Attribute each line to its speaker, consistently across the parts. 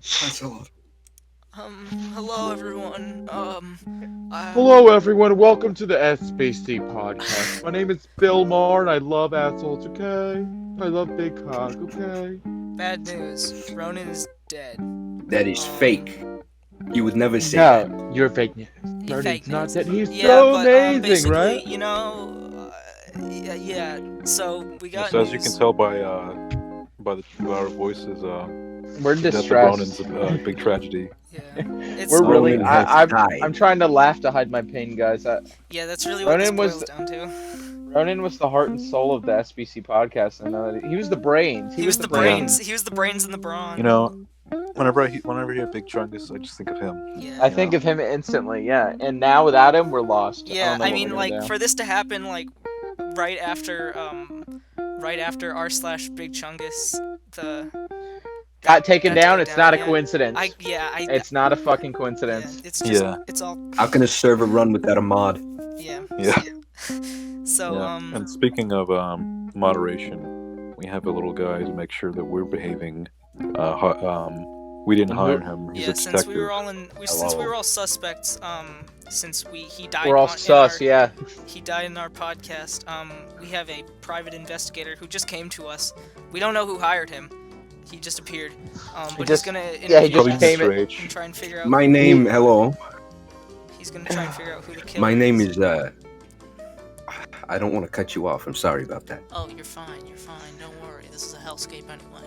Speaker 1: That's a lot.
Speaker 2: Hello everyone.
Speaker 3: Hello, everyone. Welcome to the SBC podcast. My name is Bill Maher, and I love assholes. Okay, I love big cock. Okay.
Speaker 2: Bad news. Ronan is dead.
Speaker 1: That is fake. You would never say that.
Speaker 3: No, you're fake news.
Speaker 2: Fake
Speaker 3: Vernon's not
Speaker 2: news.
Speaker 3: dead. He's
Speaker 2: Yeah,
Speaker 3: so
Speaker 2: but
Speaker 3: amazing,
Speaker 2: basically,
Speaker 3: right?
Speaker 2: yeah. So we got
Speaker 4: So as you can
Speaker 2: news.
Speaker 4: tell by our voices,
Speaker 3: We're
Speaker 4: the death of
Speaker 3: distressed.
Speaker 4: Ronan's a big tragedy.
Speaker 2: Yeah, it's
Speaker 3: We're really.
Speaker 1: Ronan has
Speaker 3: I'm
Speaker 1: died.
Speaker 3: trying to laugh to hide my pain, guys.
Speaker 2: yeah. That's really what this
Speaker 3: Ronan was
Speaker 2: boils down to.
Speaker 3: Ronan was the heart and soul of the SBC podcast, and he was the brains.
Speaker 2: He was the brains. He was the brains and the brawn.
Speaker 4: You know, whenever I hear Big Chungus, I just think of him.
Speaker 2: Yeah.
Speaker 3: I think of him instantly. Yeah, and now without him, we're lost.
Speaker 2: Yeah,
Speaker 3: don't know
Speaker 2: I
Speaker 3: what
Speaker 2: mean,
Speaker 3: we're
Speaker 2: like
Speaker 3: gonna do.
Speaker 2: for this to happen, like right after r/Big Chungus,
Speaker 3: Got taken
Speaker 2: got
Speaker 3: down.
Speaker 2: taken
Speaker 3: It's not a
Speaker 2: yeah.
Speaker 3: coincidence.
Speaker 2: It's
Speaker 3: It's not a fucking
Speaker 2: yeah,
Speaker 3: coincidence.
Speaker 2: it's just
Speaker 4: Yeah.
Speaker 2: it's all
Speaker 1: How can a server run without a mod?
Speaker 2: yeah.
Speaker 4: Yeah.
Speaker 2: So
Speaker 4: Yeah. And speaking of moderation, we have a little guy to make sure that we're behaving. We didn't hire him. He's a
Speaker 2: since
Speaker 4: detective.
Speaker 2: we were all suspects, since he died.
Speaker 3: We're all sus. Yeah.
Speaker 2: He died in our podcast. We have a private investigator who just came to us. We don't know who hired him. He just appeared. But he's gonna
Speaker 3: he
Speaker 4: Probably
Speaker 3: just came
Speaker 4: Mr.
Speaker 3: in.
Speaker 4: H.
Speaker 2: and try and figure out.
Speaker 1: My name, hello.
Speaker 2: He's gonna try and figure out who the killer
Speaker 1: My name is, I don't want to cut you off. I'm sorry about that.
Speaker 2: Oh, you're fine. You're fine. Don't worry. This is a hellscape anyway.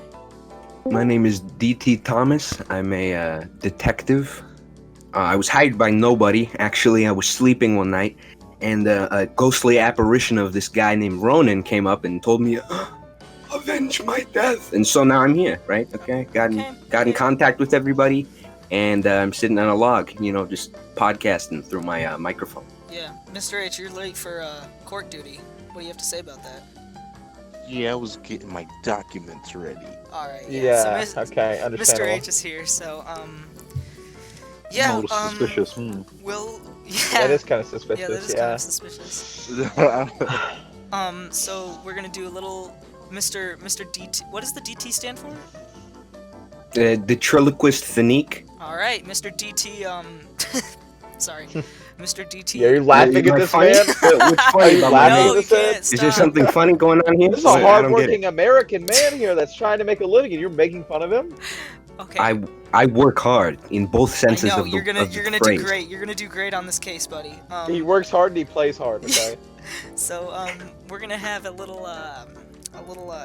Speaker 1: My name is D.T. Thomas. I'm a detective. I was hired by nobody. Actually, I was sleeping one night, and a ghostly apparition of this guy named Ronan came up and told me, avenge my death. And so now I'm here, right? Okay, got in contact with everybody, and I'm sitting on a log, just podcasting through my microphone.
Speaker 2: Yeah, Mr. H, you're late for court duty. What do you have to say about that?
Speaker 5: Yeah, I was getting my documents ready.
Speaker 2: All right.
Speaker 3: Yeah.
Speaker 2: So
Speaker 3: Okay.
Speaker 2: Mr.
Speaker 3: Understandable.
Speaker 2: H is here. So
Speaker 4: A
Speaker 2: yeah.
Speaker 4: little suspicious.
Speaker 2: We'll
Speaker 3: That is kind of
Speaker 2: yeah,
Speaker 3: suspicious.
Speaker 2: that is kind of suspicious. So we're gonna do a little Mr. DT. What does the DT stand for?
Speaker 1: Ventriloquist Thanique.
Speaker 2: All right, Mr. DT. Sorry, Mr. DT.
Speaker 3: Yeah, you're laughing
Speaker 1: Am
Speaker 3: at
Speaker 1: I
Speaker 3: this
Speaker 1: funny?
Speaker 3: man.
Speaker 1: What's
Speaker 3: Are
Speaker 1: funny
Speaker 3: you
Speaker 1: about
Speaker 3: laughing
Speaker 1: my
Speaker 3: at
Speaker 2: No,
Speaker 1: name?
Speaker 2: you
Speaker 3: this man?
Speaker 2: can't
Speaker 1: Is
Speaker 2: stop.
Speaker 1: there something funny going on here?
Speaker 3: This is a
Speaker 1: I don't get
Speaker 3: hardworking
Speaker 1: it.
Speaker 3: American man here that's trying to make a living, and you're making fun of him.
Speaker 2: Okay.
Speaker 1: I work hard in both senses
Speaker 2: I know
Speaker 1: of the
Speaker 2: you're gonna
Speaker 1: of the
Speaker 2: you're gonna
Speaker 1: phrase.
Speaker 2: do great. You're gonna do great on this case, buddy.
Speaker 3: He works hard and he plays hard. Okay.
Speaker 2: So we're gonna have a little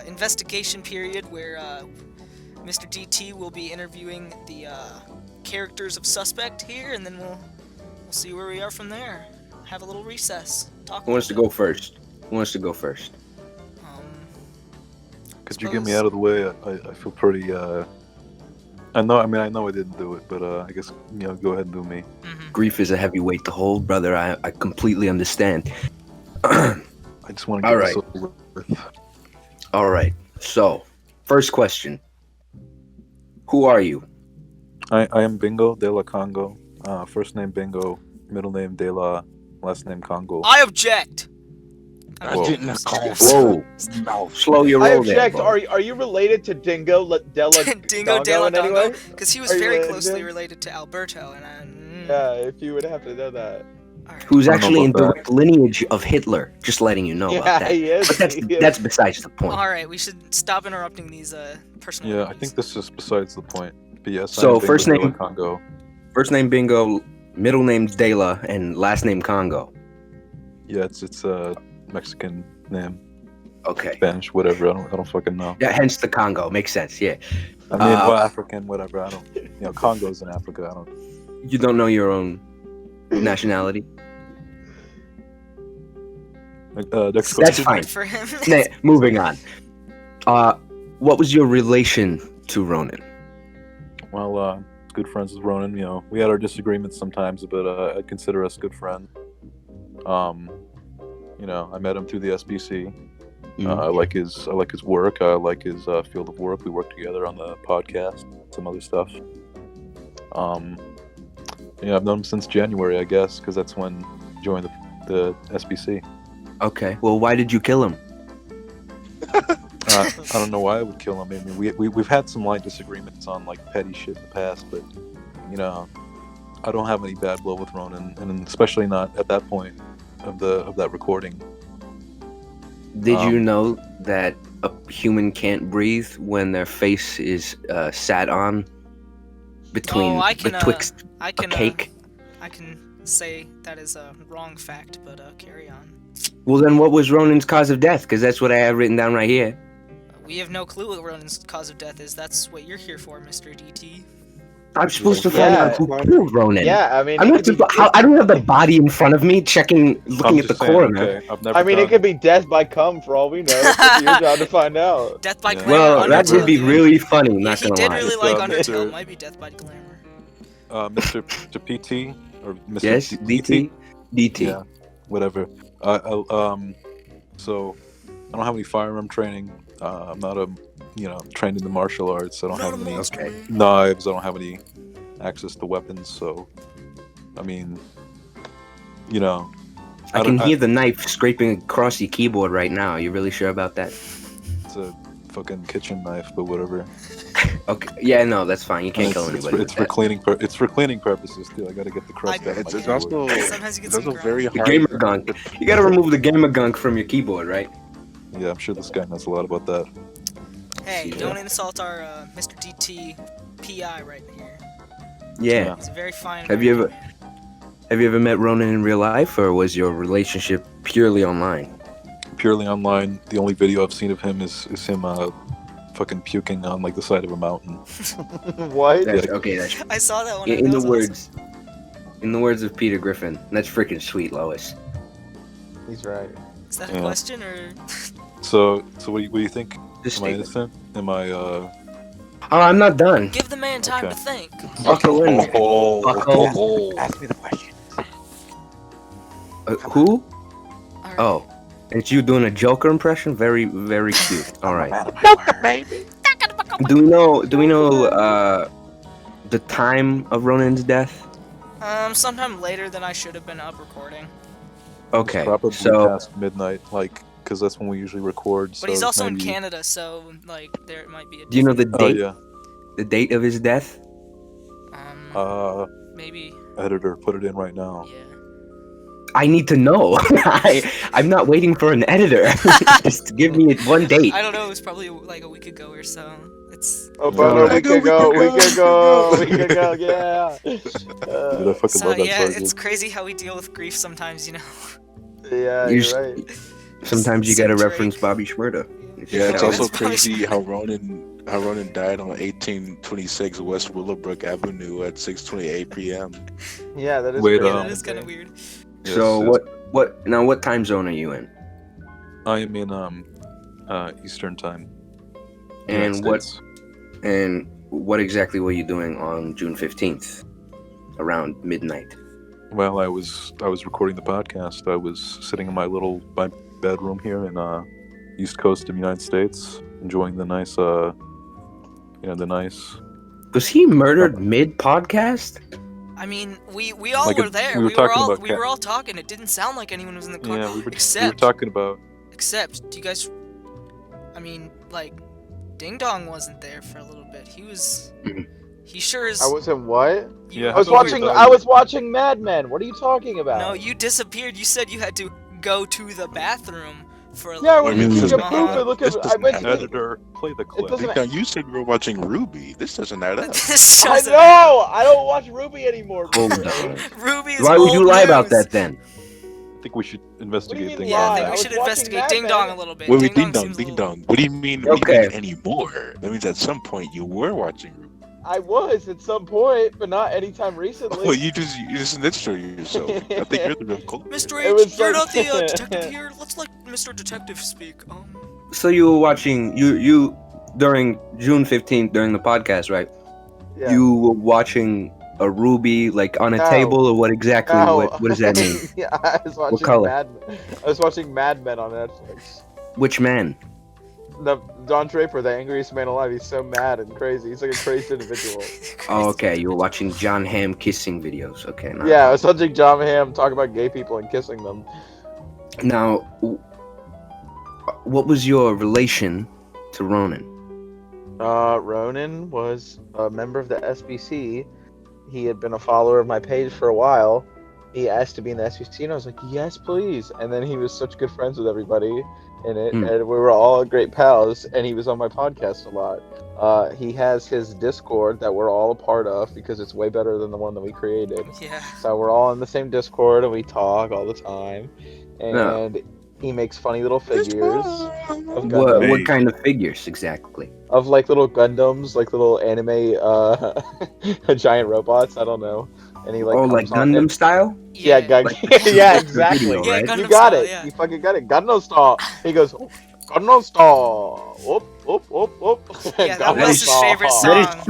Speaker 2: investigation period where Mr. DT will be interviewing the characters of suspect here, and then we'll see where we are from there. Have a little recess. Talk.
Speaker 1: Who wants to go first? Who wants to go first?
Speaker 4: Could you get me out of the way? I feel pretty. I know I didn't do it, but I guess go ahead and do me.
Speaker 1: Grief is a heavy weight to hold, brother. I completely understand.
Speaker 4: I just want to get
Speaker 1: All
Speaker 4: this
Speaker 1: right.
Speaker 4: over with.
Speaker 1: All right. So, first question. Who are you?
Speaker 4: I am Bingo de la Congo. First name Bingo, middle name de la, last name Congo.
Speaker 2: I object.
Speaker 5: I didn't call.
Speaker 1: Whoa.
Speaker 5: Mouth.
Speaker 1: Slow your
Speaker 3: I
Speaker 1: roll there,
Speaker 3: object.
Speaker 1: bro.
Speaker 3: Are you related to Dingo Della
Speaker 2: Dingo de la
Speaker 3: in any way?
Speaker 2: Dongo, because he was
Speaker 3: Are you
Speaker 2: very
Speaker 3: related to
Speaker 2: closely
Speaker 3: him?
Speaker 2: related to Alberto, and
Speaker 3: Yeah, if you would have to know that.
Speaker 2: Alright.
Speaker 1: Who's
Speaker 4: I don't know
Speaker 1: actually in
Speaker 4: about that.
Speaker 1: direct lineage of Hitler. Just letting you know about
Speaker 3: Yeah,
Speaker 1: that.
Speaker 3: he is.
Speaker 1: But
Speaker 3: he is.
Speaker 1: that's besides the point.
Speaker 2: All right, we should stop interrupting these personal.
Speaker 4: Yeah, I
Speaker 2: meetings.
Speaker 4: think this is besides the point. But yes,
Speaker 1: So,
Speaker 4: I am Bingo
Speaker 1: first
Speaker 4: de la
Speaker 1: name-
Speaker 4: Congo.
Speaker 1: First name Bingo, middle name Dela, and last name Congo.
Speaker 4: Yeah, it's a Mexican name,
Speaker 1: Okay.
Speaker 4: Spanish, whatever. I don't fucking know.
Speaker 1: Yeah, hence the Congo. Makes sense, yeah.
Speaker 4: I mean, African, whatever. I don't. Congo's in Africa. I don't.
Speaker 1: You don't know your own nationality?
Speaker 4: Next
Speaker 1: That's
Speaker 4: question.
Speaker 1: fine.
Speaker 2: For him.
Speaker 1: Nah, moving on. What was your relation to Ronan?
Speaker 4: Well, good friends with Ronan. We had our disagreements sometimes, but I consider us good friends. I met him through the SBC. I like his work. I like his field of work. We work together on the podcast, some other stuff. I've known him since January, I guess, because that's when he joined the SBC.
Speaker 1: Okay. Well, why did you kill him?
Speaker 4: I don't know why I would kill him. I mean, we've had some light disagreements on like petty shit in the past, but you know, I don't have any bad blood with Ronan, and especially not at that point of that recording.
Speaker 1: Did you know that a human can't breathe when their face is sat on betwixt
Speaker 2: I can,
Speaker 1: a cake?
Speaker 2: I can say that is a wrong fact, but carry on.
Speaker 1: Well, then what was Ronan's cause of death? Because that's what I have written down right here.
Speaker 2: We have no clue what Ronan's cause of death is. That's what you're here for, Mr. DT.
Speaker 1: I'm supposed to find out who killed Ronan.
Speaker 3: Yeah, I mean,
Speaker 1: I don't have the body in front of me, looking at the coroner.
Speaker 4: Okay, I've never
Speaker 3: I mean,
Speaker 4: done-
Speaker 3: it could be death by cum for all we know. It's your job to find out.
Speaker 2: Death by
Speaker 4: Yeah.
Speaker 2: glamour.
Speaker 1: Well, that would be
Speaker 2: Undertale.
Speaker 1: really funny.
Speaker 2: Yeah,
Speaker 1: Not
Speaker 2: he
Speaker 1: gonna
Speaker 2: did
Speaker 1: lie.
Speaker 2: really like
Speaker 4: Mr.
Speaker 2: Undertale. It might be death by glamour.
Speaker 4: Mr. PT or Mr.
Speaker 1: Yes, DT. DT.
Speaker 4: Yeah, whatever. So I don't have any firearm training. I'm not trained in the martial arts. I don't have any knives. I don't have any access to weapons. So, I mean, you know,
Speaker 1: I can hear the knife scraping across your keyboard right now. Are you really sure about that?
Speaker 4: it's a fucking kitchen knife, but whatever.
Speaker 1: Okay. Yeah, no, that's fine. You can't kill anybody.
Speaker 4: It's for cleaning. It's for cleaning purposes too. I got to get the crust out of my
Speaker 5: It's
Speaker 4: keyboard.
Speaker 5: also
Speaker 2: Sometimes you get
Speaker 5: it's also
Speaker 2: some
Speaker 5: very
Speaker 1: The
Speaker 5: hard.
Speaker 1: gamer gunk. You gotta remove the gamer gunk from your keyboard, right?
Speaker 4: Yeah, I'm sure this guy knows a lot about that.
Speaker 2: Hey,
Speaker 1: Yeah.
Speaker 2: don't insult our Mr. DT PI right here.
Speaker 1: Yeah.
Speaker 2: He's a very fine.
Speaker 1: Have you ever met Ronan in real life, or was your relationship purely online?
Speaker 4: Purely online. The only video I've seen of him is him fucking puking on like the side of a mountain.
Speaker 3: What?
Speaker 1: That's, okay, that's
Speaker 2: I saw that one.
Speaker 1: in
Speaker 2: and
Speaker 1: the
Speaker 2: that was
Speaker 1: in the words of Peter Griffin. That's freaking sweet, Lois.
Speaker 3: He's right.
Speaker 2: awesome. Is that a
Speaker 4: Yeah.
Speaker 2: question or?
Speaker 4: So what do you think?
Speaker 1: Just
Speaker 4: Am I
Speaker 1: statement.
Speaker 4: innocent? Am I
Speaker 1: Oh, I'm not done.
Speaker 2: Give the man time
Speaker 4: Okay.
Speaker 2: to think.
Speaker 1: Buckle in.
Speaker 5: Oh, ask me the question.
Speaker 1: Who?
Speaker 2: All right.
Speaker 1: Oh, it's you doing a Joker impression. Very, very cute. All right.
Speaker 5: Baby.
Speaker 1: Do we know the time of Ronan's death?
Speaker 2: Sometime later than I should have been up recording.
Speaker 1: Okay.
Speaker 4: probably
Speaker 1: So
Speaker 4: past midnight, because that's when we usually record.
Speaker 2: But
Speaker 4: so
Speaker 2: he's also in
Speaker 4: maybe-
Speaker 2: Canada, so like there might be a.
Speaker 1: do you know the
Speaker 4: Oh
Speaker 1: date?
Speaker 4: yeah.
Speaker 1: The date of his death?
Speaker 2: Maybe.
Speaker 4: Editor, put it in right now.
Speaker 2: Yeah.
Speaker 1: I need to know. I'm not waiting for an editor. Just give me one date.
Speaker 2: I don't know. It was probably like a week ago or so. It's.
Speaker 3: Oh, but
Speaker 4: No,
Speaker 3: we could go, yeah.
Speaker 4: Dude, I fucking
Speaker 2: So
Speaker 4: love that
Speaker 2: yeah,
Speaker 4: song,
Speaker 2: it's
Speaker 4: dude.
Speaker 2: crazy how we deal with grief sometimes, you know.
Speaker 3: Yeah,
Speaker 1: You
Speaker 3: you're right.
Speaker 1: Sometimes you
Speaker 2: So
Speaker 1: gotta
Speaker 2: Drake.
Speaker 1: reference Bobby Schmurda.
Speaker 5: Yeah, it's
Speaker 2: Yeah,
Speaker 5: also
Speaker 2: that's probably
Speaker 5: crazy
Speaker 2: true.
Speaker 5: how Ronan died on 1826 West Willowbrook Avenue at 6:28 p.m.
Speaker 3: Yeah, that is
Speaker 4: Wait,
Speaker 3: crazy.
Speaker 2: Yeah, that is kind of weird.
Speaker 4: Yes,
Speaker 1: So
Speaker 4: yes.
Speaker 1: what time zone are you in?
Speaker 4: I am in Eastern time.
Speaker 1: And
Speaker 4: United States.
Speaker 1: what exactly were you doing on June 15th? Around midnight.
Speaker 4: Well, I was recording the podcast. I was sitting in my bedroom here in East Coast of the United States, enjoying the nice
Speaker 1: Was he murdered mid podcast?
Speaker 2: I mean, we all
Speaker 4: Like
Speaker 2: were there.
Speaker 4: we were talking about
Speaker 2: we were all talking. It didn't sound like anyone was in the car.
Speaker 4: Yeah, we were
Speaker 2: Except,
Speaker 4: talking about.
Speaker 2: except, do you guys? I mean, like, Ding Dong wasn't there for a little bit. He was.
Speaker 1: Mhm.
Speaker 2: He sure is.
Speaker 3: I was in what?
Speaker 4: Yeah,
Speaker 3: I was
Speaker 4: how about
Speaker 3: watching.
Speaker 4: we-
Speaker 3: I was watching Mad Men. What are you talking about?
Speaker 2: No, you disappeared. You said you had to go to the bathroom for a
Speaker 3: Yeah,
Speaker 2: little
Speaker 3: when
Speaker 5: Wait a
Speaker 3: you
Speaker 5: minute,
Speaker 3: took
Speaker 5: this
Speaker 3: a
Speaker 5: is-
Speaker 3: poop and look at.
Speaker 5: this
Speaker 3: I
Speaker 5: doesn't
Speaker 3: went
Speaker 5: have
Speaker 3: to.
Speaker 4: Editor, play the clip.
Speaker 3: doesn't-
Speaker 5: Now, you said we were watching Ruby. This doesn't add up.
Speaker 2: This
Speaker 3: I
Speaker 2: doesn't-
Speaker 3: know. I don't watch Ruby anymore.
Speaker 1: Hold on.
Speaker 2: Ruby is
Speaker 1: Why would you
Speaker 2: old
Speaker 1: lie about
Speaker 2: news.
Speaker 1: that then?
Speaker 4: I think we should investigate
Speaker 3: mean
Speaker 4: things.
Speaker 2: Yeah, I
Speaker 3: lie?
Speaker 2: think
Speaker 3: I
Speaker 2: we
Speaker 3: was
Speaker 2: should
Speaker 3: watching
Speaker 2: investigate
Speaker 3: Mad
Speaker 2: Ding
Speaker 3: Men.
Speaker 2: Dong a little bit.
Speaker 5: Wait, Ding Dong,
Speaker 2: seems a
Speaker 5: Ding
Speaker 2: little-
Speaker 5: Dong. What do you mean?
Speaker 1: Okay.
Speaker 5: Anymore? That means at some point you were watching Ruby.
Speaker 3: I was at some point, but not anytime recently.
Speaker 5: Well, you just snitched on yourself. I think you're the real culprit.
Speaker 2: Mr.
Speaker 3: It
Speaker 2: H,
Speaker 3: was
Speaker 2: you're
Speaker 3: like-
Speaker 2: not the detective here. Let's let Mr. Detective speak.
Speaker 1: So you were watching you during June 15th during the podcast, right?
Speaker 3: Yeah.
Speaker 1: You were watching a ruby like on a
Speaker 3: No.
Speaker 1: table, or what exactly?
Speaker 3: No.
Speaker 1: What does that mean?
Speaker 3: Yeah, I was watching
Speaker 1: color?
Speaker 3: I was watching Mad Men on Netflix.
Speaker 1: Which man?
Speaker 3: The Don Draper, the angriest man alive. He's so mad and crazy. He's like a crazy individual.
Speaker 1: Oh, okay. You were watching John Hamm kissing videos. Okay. Now,
Speaker 3: Yeah, I was watching John Hamm talk about gay people and kissing them.
Speaker 1: Now, what was your relation to Ronan?
Speaker 3: Ronan was a member of the SBC. He had been a follower of my page for a while. He asked to be in the SBC, and I was like, yes, please. And then he was such good friends with everybody in it, and we were all great pals, and he was on my podcast a lot. He has his Discord that we're all a part of because it's way better than the one that we created.
Speaker 2: Yeah.
Speaker 3: So we're all in the same Discord, and we talk all the time. And he makes funny little figures of Gundams.
Speaker 1: What kind of figures exactly?
Speaker 3: Of like little Gundams, like little anime giant robots. I don't know. And he like
Speaker 1: like Gundam style?
Speaker 3: Yeah, yeah, exactly.
Speaker 1: Video, right?
Speaker 2: Gundam
Speaker 3: You got
Speaker 2: style,
Speaker 3: it.
Speaker 2: yeah.
Speaker 3: You fucking got it. Gundam style. He goes, Gundam style. Whoop, whoop, whoop, whoop.
Speaker 2: Yeah, that
Speaker 3: Gundam
Speaker 2: was his
Speaker 3: style.
Speaker 2: favorite
Speaker 1: That is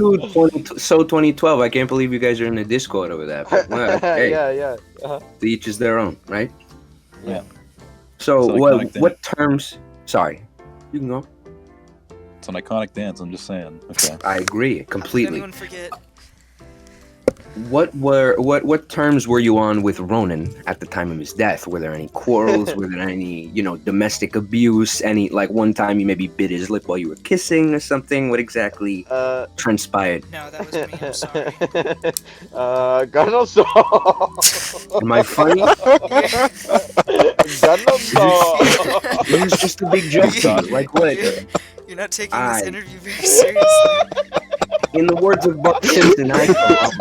Speaker 2: song.
Speaker 1: so 2012. I can't believe you guys are in the Discord over that. But, well, hey,
Speaker 3: Yeah.
Speaker 1: to each is their own, right?
Speaker 3: Yeah.
Speaker 1: So
Speaker 4: It's an iconic thing.
Speaker 1: what terms? Sorry, you can go.
Speaker 4: It's an iconic dance. I'm just saying. Okay.
Speaker 1: I agree
Speaker 2: Did
Speaker 1: completely.
Speaker 2: anyone forget?
Speaker 1: What terms were you on with Ronan at the time of his death? Were there any quarrels? Were there any domestic abuse? Any like one time you maybe bit his lip while you were kissing or something? What exactly transpired?
Speaker 2: No, that was me. I'm sorry.
Speaker 3: Gundam style.
Speaker 1: Am I funny?
Speaker 3: Gundam style.
Speaker 1: It was just a big joke. to you. Like what?
Speaker 2: You're not taking
Speaker 1: I-
Speaker 2: this interview very seriously.
Speaker 1: In the words of Buck Simpson, I thought,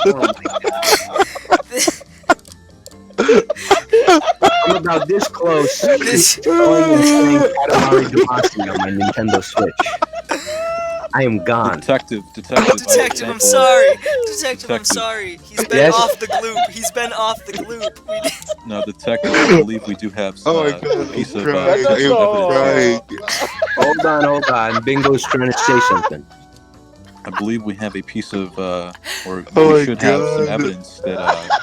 Speaker 1: oh my God. I'm about this close to
Speaker 2: This-
Speaker 1: going and playing Katamari Damacy on my Nintendo Switch. I am gone.
Speaker 4: Detective.
Speaker 2: Detective, I'm sorry. Detective, I'm sorry. He's been
Speaker 1: Yes?
Speaker 2: off the gloop. He's been off the gloop. We did-
Speaker 4: No, detective. I believe we do have a piece of
Speaker 3: crying.
Speaker 4: evidence.
Speaker 1: Hold on. Bingo's trying to say something.
Speaker 4: I believe we have a piece of, or
Speaker 5: Oh
Speaker 4: we
Speaker 5: my
Speaker 4: should have some
Speaker 5: God.
Speaker 4: evidence that.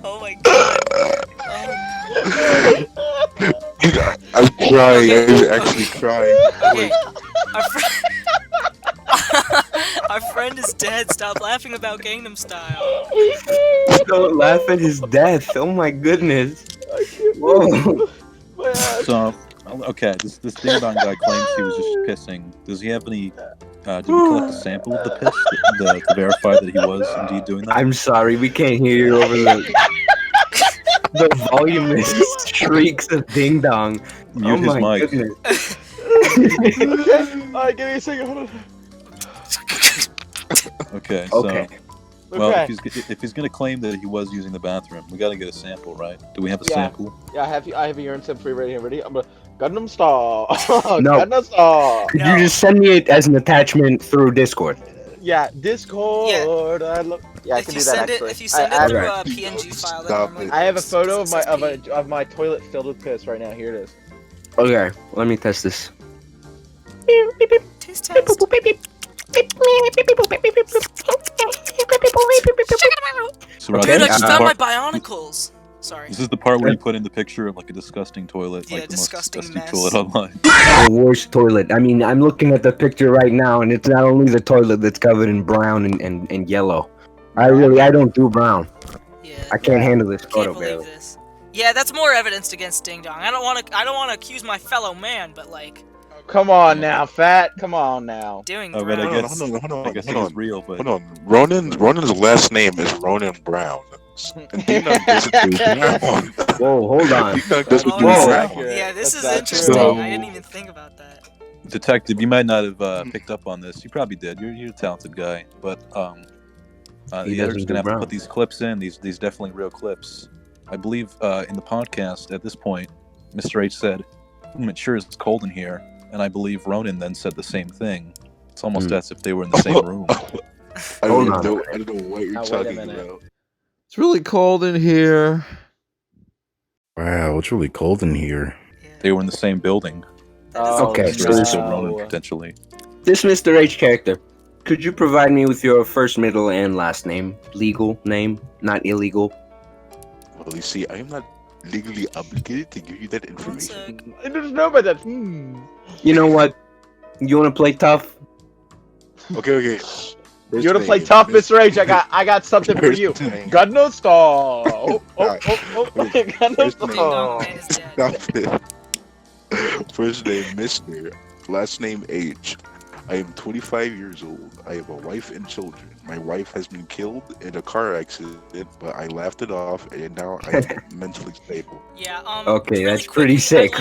Speaker 2: Oh my god.
Speaker 5: I'm crying. I'm actually crying.
Speaker 2: Okay. Our friend is dead. Stop laughing about Gangnam Style.
Speaker 1: Don't laugh at his death. Oh my goodness. Whoa.
Speaker 4: So, okay, this ding dong guy claims he was just pissing. Does he have any? Did we collect a sample of the piss to verify that he was indeed doing that?
Speaker 1: I'm sorry, we can't hear you over the voluminous shrieks of Ding Dong.
Speaker 4: Mute his
Speaker 1: my
Speaker 4: mic.
Speaker 1: goodness.
Speaker 3: Alright, give me a second. Hold on.
Speaker 4: Okay, so
Speaker 1: Okay.
Speaker 4: well,
Speaker 3: Okay.
Speaker 4: if he's gonna claim that he was using the bathroom, we gotta get a sample, right? Do we have a
Speaker 3: Yeah.
Speaker 4: sample?
Speaker 3: Yeah, I have a urine sample for you right here. Ready? I'm gonna Gundam style.
Speaker 1: No.
Speaker 3: Gundam style.
Speaker 1: Could
Speaker 2: No.
Speaker 1: you just send me it as an attachment through Discord?
Speaker 3: Yeah, Discord. I can
Speaker 2: If
Speaker 3: do
Speaker 2: you
Speaker 3: that
Speaker 2: send
Speaker 3: actually.
Speaker 2: it, if you send
Speaker 3: I,
Speaker 2: it through
Speaker 1: Alright.
Speaker 2: a PNG file, that
Speaker 5: Stop
Speaker 2: normally
Speaker 5: it.
Speaker 3: I have a
Speaker 2: works,
Speaker 3: photo
Speaker 2: because
Speaker 3: of my
Speaker 2: it says
Speaker 3: of my toilet filled with piss right now. Here it is.
Speaker 1: Okay, let me test this.
Speaker 2: pee. Taste test.
Speaker 4: So
Speaker 2: Dude,
Speaker 4: Roger,
Speaker 2: I
Speaker 1: Okay,
Speaker 2: just
Speaker 1: uh,
Speaker 2: found my bionicles. Sorry.
Speaker 4: this is the part where you put in the picture of like a disgusting toilet,
Speaker 2: Yeah,
Speaker 4: like the most
Speaker 2: disgusting
Speaker 4: disgusting
Speaker 2: mess.
Speaker 4: toilet online.
Speaker 1: The worst toilet. I mean, I'm looking at the picture right now, and it's not only the toilet that's covered in brown and yellow. I don't do brown.
Speaker 2: Yeah.
Speaker 1: I can't handle this
Speaker 2: Can't
Speaker 1: photo,
Speaker 2: believe
Speaker 1: barely.
Speaker 2: this. Yeah, that's more evidence against Ding Dong. I don't want to accuse my fellow man, but like
Speaker 3: Come on now, fat. Come on now.
Speaker 2: doing
Speaker 4: Oh, but I
Speaker 2: brown.
Speaker 4: guess
Speaker 5: hold
Speaker 4: I guess it
Speaker 5: on.
Speaker 4: is real, but
Speaker 5: Hold on. Ronan's last name is Ronan Brown. And Ding Dong doesn't do Brown.
Speaker 1: Whoa, hold on.
Speaker 5: Ding Dong doesn't
Speaker 2: Oh,
Speaker 5: do
Speaker 1: Whoa.
Speaker 5: Brown.
Speaker 2: yeah, this
Speaker 3: That's
Speaker 2: is
Speaker 3: not
Speaker 2: interesting.
Speaker 4: true.
Speaker 2: I didn't even think about that.
Speaker 4: detective, you might not have picked up on this. You probably did. You're a talented guy, but
Speaker 1: He
Speaker 4: the editor's
Speaker 1: doesn't do
Speaker 4: gonna have
Speaker 1: brown.
Speaker 4: to put these clips in. These definitely real clips. I believe in the podcast at this point, Mr. H said, "It sure is cold in here," and I believe Ronan then said the same thing. It's almost as if they were in the same room.
Speaker 5: I
Speaker 1: Hold
Speaker 5: don't
Speaker 1: on.
Speaker 5: know. I don't know what you're
Speaker 3: Now, wait a
Speaker 5: talking
Speaker 3: minute.
Speaker 5: about.
Speaker 6: It's really cold in here.
Speaker 7: Wow, it's really cold in here.
Speaker 2: Yeah.
Speaker 4: They were in the same building.
Speaker 3: Oh,
Speaker 1: Okay,
Speaker 4: So
Speaker 1: so
Speaker 4: this
Speaker 1: this-
Speaker 4: is still Ronan
Speaker 3: no.
Speaker 4: potentially.
Speaker 1: This Mr. H character, could you provide me with your first, middle, and last name? Legal name, not illegal.
Speaker 5: Well, you see, I am not legally obligated to give you that
Speaker 2: One
Speaker 5: information.
Speaker 2: sec.
Speaker 3: I don't know about that.
Speaker 1: You know what? You want to play tough?
Speaker 5: Okay.
Speaker 3: You wanna play tough, Mr. H? I got something for you. Got no star. Got no
Speaker 2: Ding dong,
Speaker 3: star.
Speaker 2: man is dead.
Speaker 5: Stop it. First name Mr. Last name H. I am 25 years old. I have a wife and children. My wife has been killed in a car accident, but I laughed it off, and now I am mentally stable.
Speaker 2: Yeah.
Speaker 1: Okay,
Speaker 2: really
Speaker 1: that's pretty
Speaker 2: quickly,
Speaker 1: sick.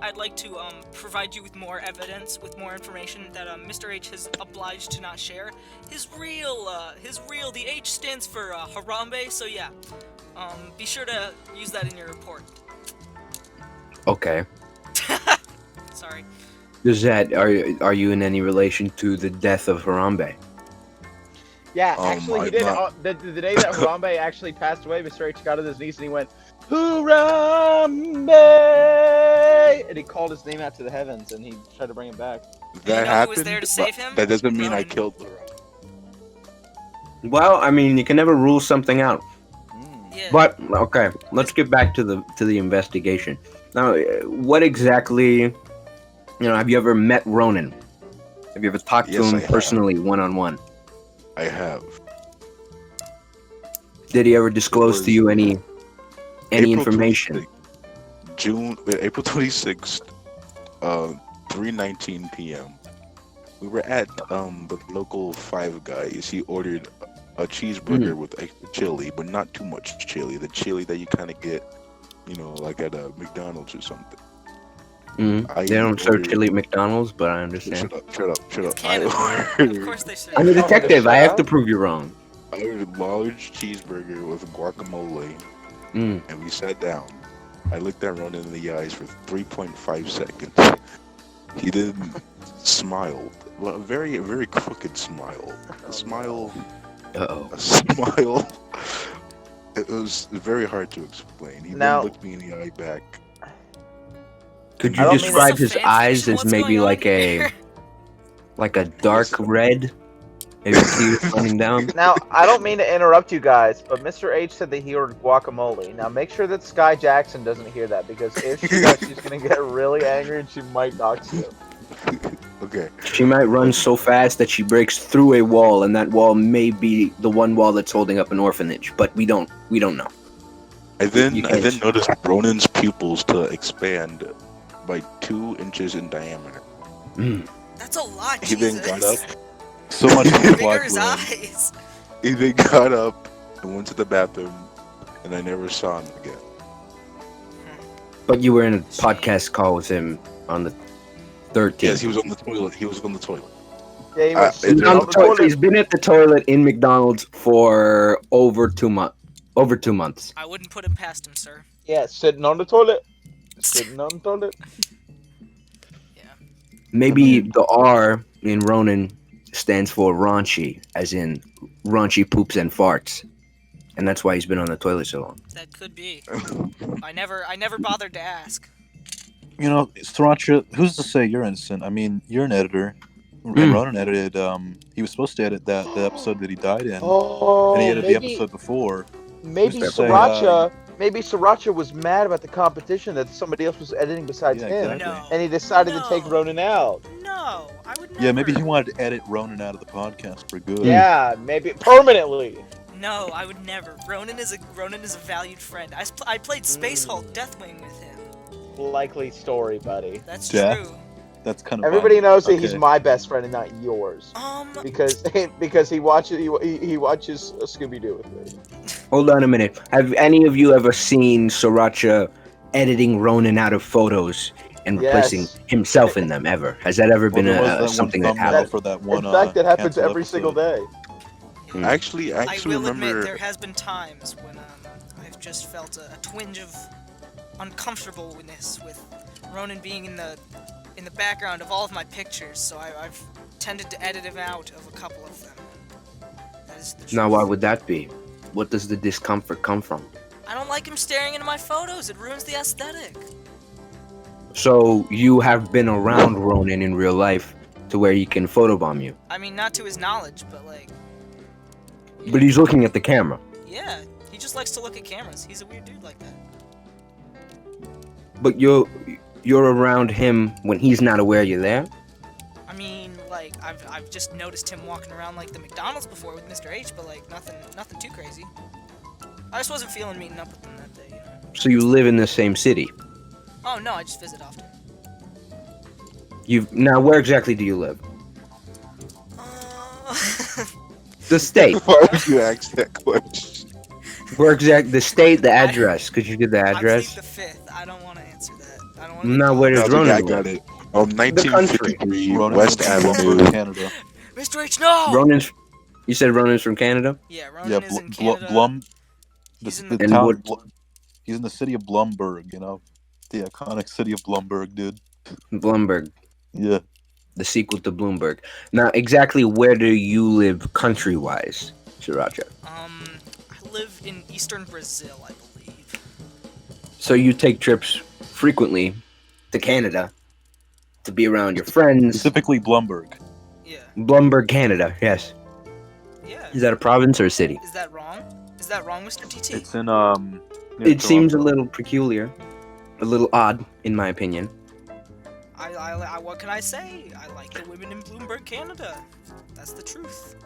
Speaker 2: I'd like to provide you with more evidence, with more information that Mr. H has obliged to not share. His real, the H stands for Harambe. So yeah, be sure to use that in your report.
Speaker 1: Okay.
Speaker 2: Sorry.
Speaker 1: Does that are you in any relation to the death of Harambe?
Speaker 3: Yeah, actually, he
Speaker 5: I'm
Speaker 3: did.
Speaker 5: not-
Speaker 3: The day that Harambe actually passed away, Mr. H got on his knees and he went, Harambe! And he called his name out to the heavens and he tried to bring him back.
Speaker 5: That
Speaker 2: know who
Speaker 5: happened.
Speaker 2: was there to
Speaker 5: but
Speaker 2: save him?
Speaker 5: That doesn't mean I
Speaker 2: Ronan.
Speaker 5: killed her.
Speaker 1: Well, I mean, you can never rule something out.
Speaker 2: Yeah.
Speaker 1: But okay, let's get back to the investigation. Now, what exactly? Have you ever met Ronan? Have you ever talked to
Speaker 5: Yes,
Speaker 1: him
Speaker 5: I have.
Speaker 1: personally, one-on-one?
Speaker 5: I have.
Speaker 1: Did he ever disclose to you any
Speaker 5: April
Speaker 1: information?
Speaker 5: 26th, April 26th, 3:19 p.m. We were at the local Five Guys. He ordered a cheeseburger with extra chili, but not too much chili. The chili that you kind of get, like at a McDonald's or something.
Speaker 1: They don't serve chili at McDonald's, but I understand.
Speaker 5: Shut up.
Speaker 2: Canada.
Speaker 5: I
Speaker 2: Of course they should.
Speaker 1: I'm a detective. I have to
Speaker 3: Shut up.
Speaker 1: prove you wrong.
Speaker 5: ordered a large cheeseburger with guacamole, and we sat down. I looked at Ronan in the eyes for 3.5 seconds. He then smiled. Well, a very, very crooked smile. A smile.
Speaker 1: Uh-oh.
Speaker 5: A smile. It was very hard to explain. He
Speaker 3: Now-
Speaker 5: then looked me in the eye back.
Speaker 1: Could
Speaker 3: I
Speaker 1: you
Speaker 3: don't mean
Speaker 1: describe
Speaker 2: Is this
Speaker 1: his
Speaker 2: a fan
Speaker 1: eyes
Speaker 2: fiction?
Speaker 1: as
Speaker 2: What's
Speaker 1: maybe
Speaker 2: going on
Speaker 1: like
Speaker 2: here?
Speaker 1: a dark red? Maybe tears running down?
Speaker 3: Now, I don't mean to interrupt you guys, but Mr. H said that he ordered guacamole. Now, make sure that Sky Jackson doesn't hear that, because if she does, she's going to get really angry and she might dox you.
Speaker 5: Okay.
Speaker 1: She might run so fast that she breaks through a wall, and that wall may be the one wall that's holding up an orphanage, but we don't know.
Speaker 5: I then
Speaker 1: can't-
Speaker 5: noticed Ronan's pupils to expand by 2 inches in diameter.
Speaker 2: That's a lot,
Speaker 5: He then
Speaker 2: Jesus.
Speaker 5: got up.
Speaker 4: So much for
Speaker 2: Bigger
Speaker 4: black
Speaker 2: his
Speaker 4: women.
Speaker 2: eyes.
Speaker 5: He then got up and went to the bathroom, and I never saw him again.
Speaker 1: But you were in a podcast call with him on the 13th.
Speaker 5: Yes, he was on the toilet. He was on the toilet.
Speaker 3: Yeah, he was
Speaker 5: He's
Speaker 1: He's, on the toilet. He's been at the toilet in McDonald's for over 2 months. Over 2 months.
Speaker 2: I wouldn't put him past him, sir.
Speaker 3: Yeah, sitting on the toilet. Sitting on the toilet.
Speaker 1: Maybe the R in Ronan stands for raunchy, as in raunchy poops and farts. And that's why he's been on the toilet so long.
Speaker 2: That could be. I never bothered to ask.
Speaker 4: You know, Sriracha, who's to say you're innocent? I mean, you're an editor. And Ronan edited, he was supposed to edit the episode that he died in.
Speaker 3: Oh,
Speaker 4: And he edited the
Speaker 3: maybe,
Speaker 4: episode before.
Speaker 3: maybe
Speaker 4: Who's to say,
Speaker 3: Sriracha was mad about the competition that somebody else was editing besides
Speaker 4: Yeah,
Speaker 3: him.
Speaker 4: exactly.
Speaker 2: No.
Speaker 3: And he decided to
Speaker 2: No.
Speaker 3: take Ronan out.
Speaker 2: No, I would never.
Speaker 4: Yeah, maybe he wanted to edit Ronan out of the podcast for good.
Speaker 3: Yeah, maybe permanently.
Speaker 2: No, I would never. Ronan is a valued friend. I played Space Hulk Deathwing with him.
Speaker 3: Likely story, buddy.
Speaker 2: That's
Speaker 4: Death?
Speaker 2: true.
Speaker 4: That's kind of
Speaker 3: Everybody
Speaker 4: violent.
Speaker 3: knows that he's
Speaker 4: Okay.
Speaker 3: my best friend and not yours, because he watches Scooby Doo with me.
Speaker 1: Hold on a minute. Have any of you ever seen Sriracha editing Ronan out of photos and replacing
Speaker 3: Yes.
Speaker 1: himself in them ever? Has that ever
Speaker 4: Well,
Speaker 1: been
Speaker 4: there was that one
Speaker 1: something that
Speaker 4: thumbnail
Speaker 1: happened?
Speaker 4: for that one,
Speaker 3: In fact, it happens
Speaker 4: canceled
Speaker 3: every single
Speaker 4: episode.
Speaker 3: day.
Speaker 5: I actually
Speaker 2: I will
Speaker 5: remember.
Speaker 2: admit there has been times when I've just felt a twinge of uncomfortableness with Ronan being in the background of all of my pictures, so I've tended to edit him out of a couple of them. That is the truth.
Speaker 1: Now, why would that be? What does the discomfort come from?
Speaker 2: I don't like him staring into my photos. It ruins the aesthetic.
Speaker 1: So you have been around Ronan in real life to where he can photobomb you,
Speaker 2: I mean, not to his knowledge, but like,
Speaker 1: but he's looking at the camera.
Speaker 2: yeah, he just likes to look at cameras. He's a weird dude like that.
Speaker 1: But you're around him when he's not aware you're there.
Speaker 2: I mean, like I've just noticed him walking around like the McDonald's before with Mr. H, but like nothing too crazy. I just wasn't feeling meeting up with him that day, you know.
Speaker 1: So you live in the same city?
Speaker 2: Oh no, I just visit often.
Speaker 1: Now, where exactly do you live? The
Speaker 5: Why
Speaker 1: state.
Speaker 5: would you ask that question?
Speaker 1: Where the state, the address. Could you give the
Speaker 2: I
Speaker 1: address?
Speaker 2: plead the fifth. I don't want to answer that. I don't want to.
Speaker 1: Now, where does
Speaker 5: No, the guy
Speaker 1: Ronan
Speaker 5: got
Speaker 1: live?
Speaker 5: it. 1953
Speaker 4: Ronan
Speaker 5: West
Speaker 4: lives in
Speaker 5: Avenue.
Speaker 4: Blumberg, Canada.
Speaker 2: Mr. H, no!
Speaker 1: Ronan's. You said Ronan's from Canada?
Speaker 2: Yeah, Ronan
Speaker 4: Yeah,
Speaker 2: is in Canada.
Speaker 4: The
Speaker 2: He's in the-
Speaker 1: And
Speaker 4: town.
Speaker 1: what-
Speaker 4: He's in the city of Blumberg. You know, the iconic city of Blumberg, dude.
Speaker 1: Bloomberg.
Speaker 4: Yeah.
Speaker 1: The sequel to Bloomberg. Now, exactly where do you live country-wise, Sriracha?
Speaker 2: I live in eastern Brazil, I believe.
Speaker 1: So you take trips frequently to Canada to be around your friends.
Speaker 4: Specifically Blumberg.
Speaker 2: Yeah.
Speaker 1: Bloomberg, Canada. Yes.
Speaker 2: Yeah.
Speaker 1: Is that a province or a city?
Speaker 2: Is that wrong? Is that wrong, Mr. TT?
Speaker 4: It's in near
Speaker 1: It seems a
Speaker 4: Toronto.
Speaker 1: little peculiar, a little odd, in my opinion.
Speaker 2: I what can I say? I like the women in Bloomberg, Canada. That's the truth.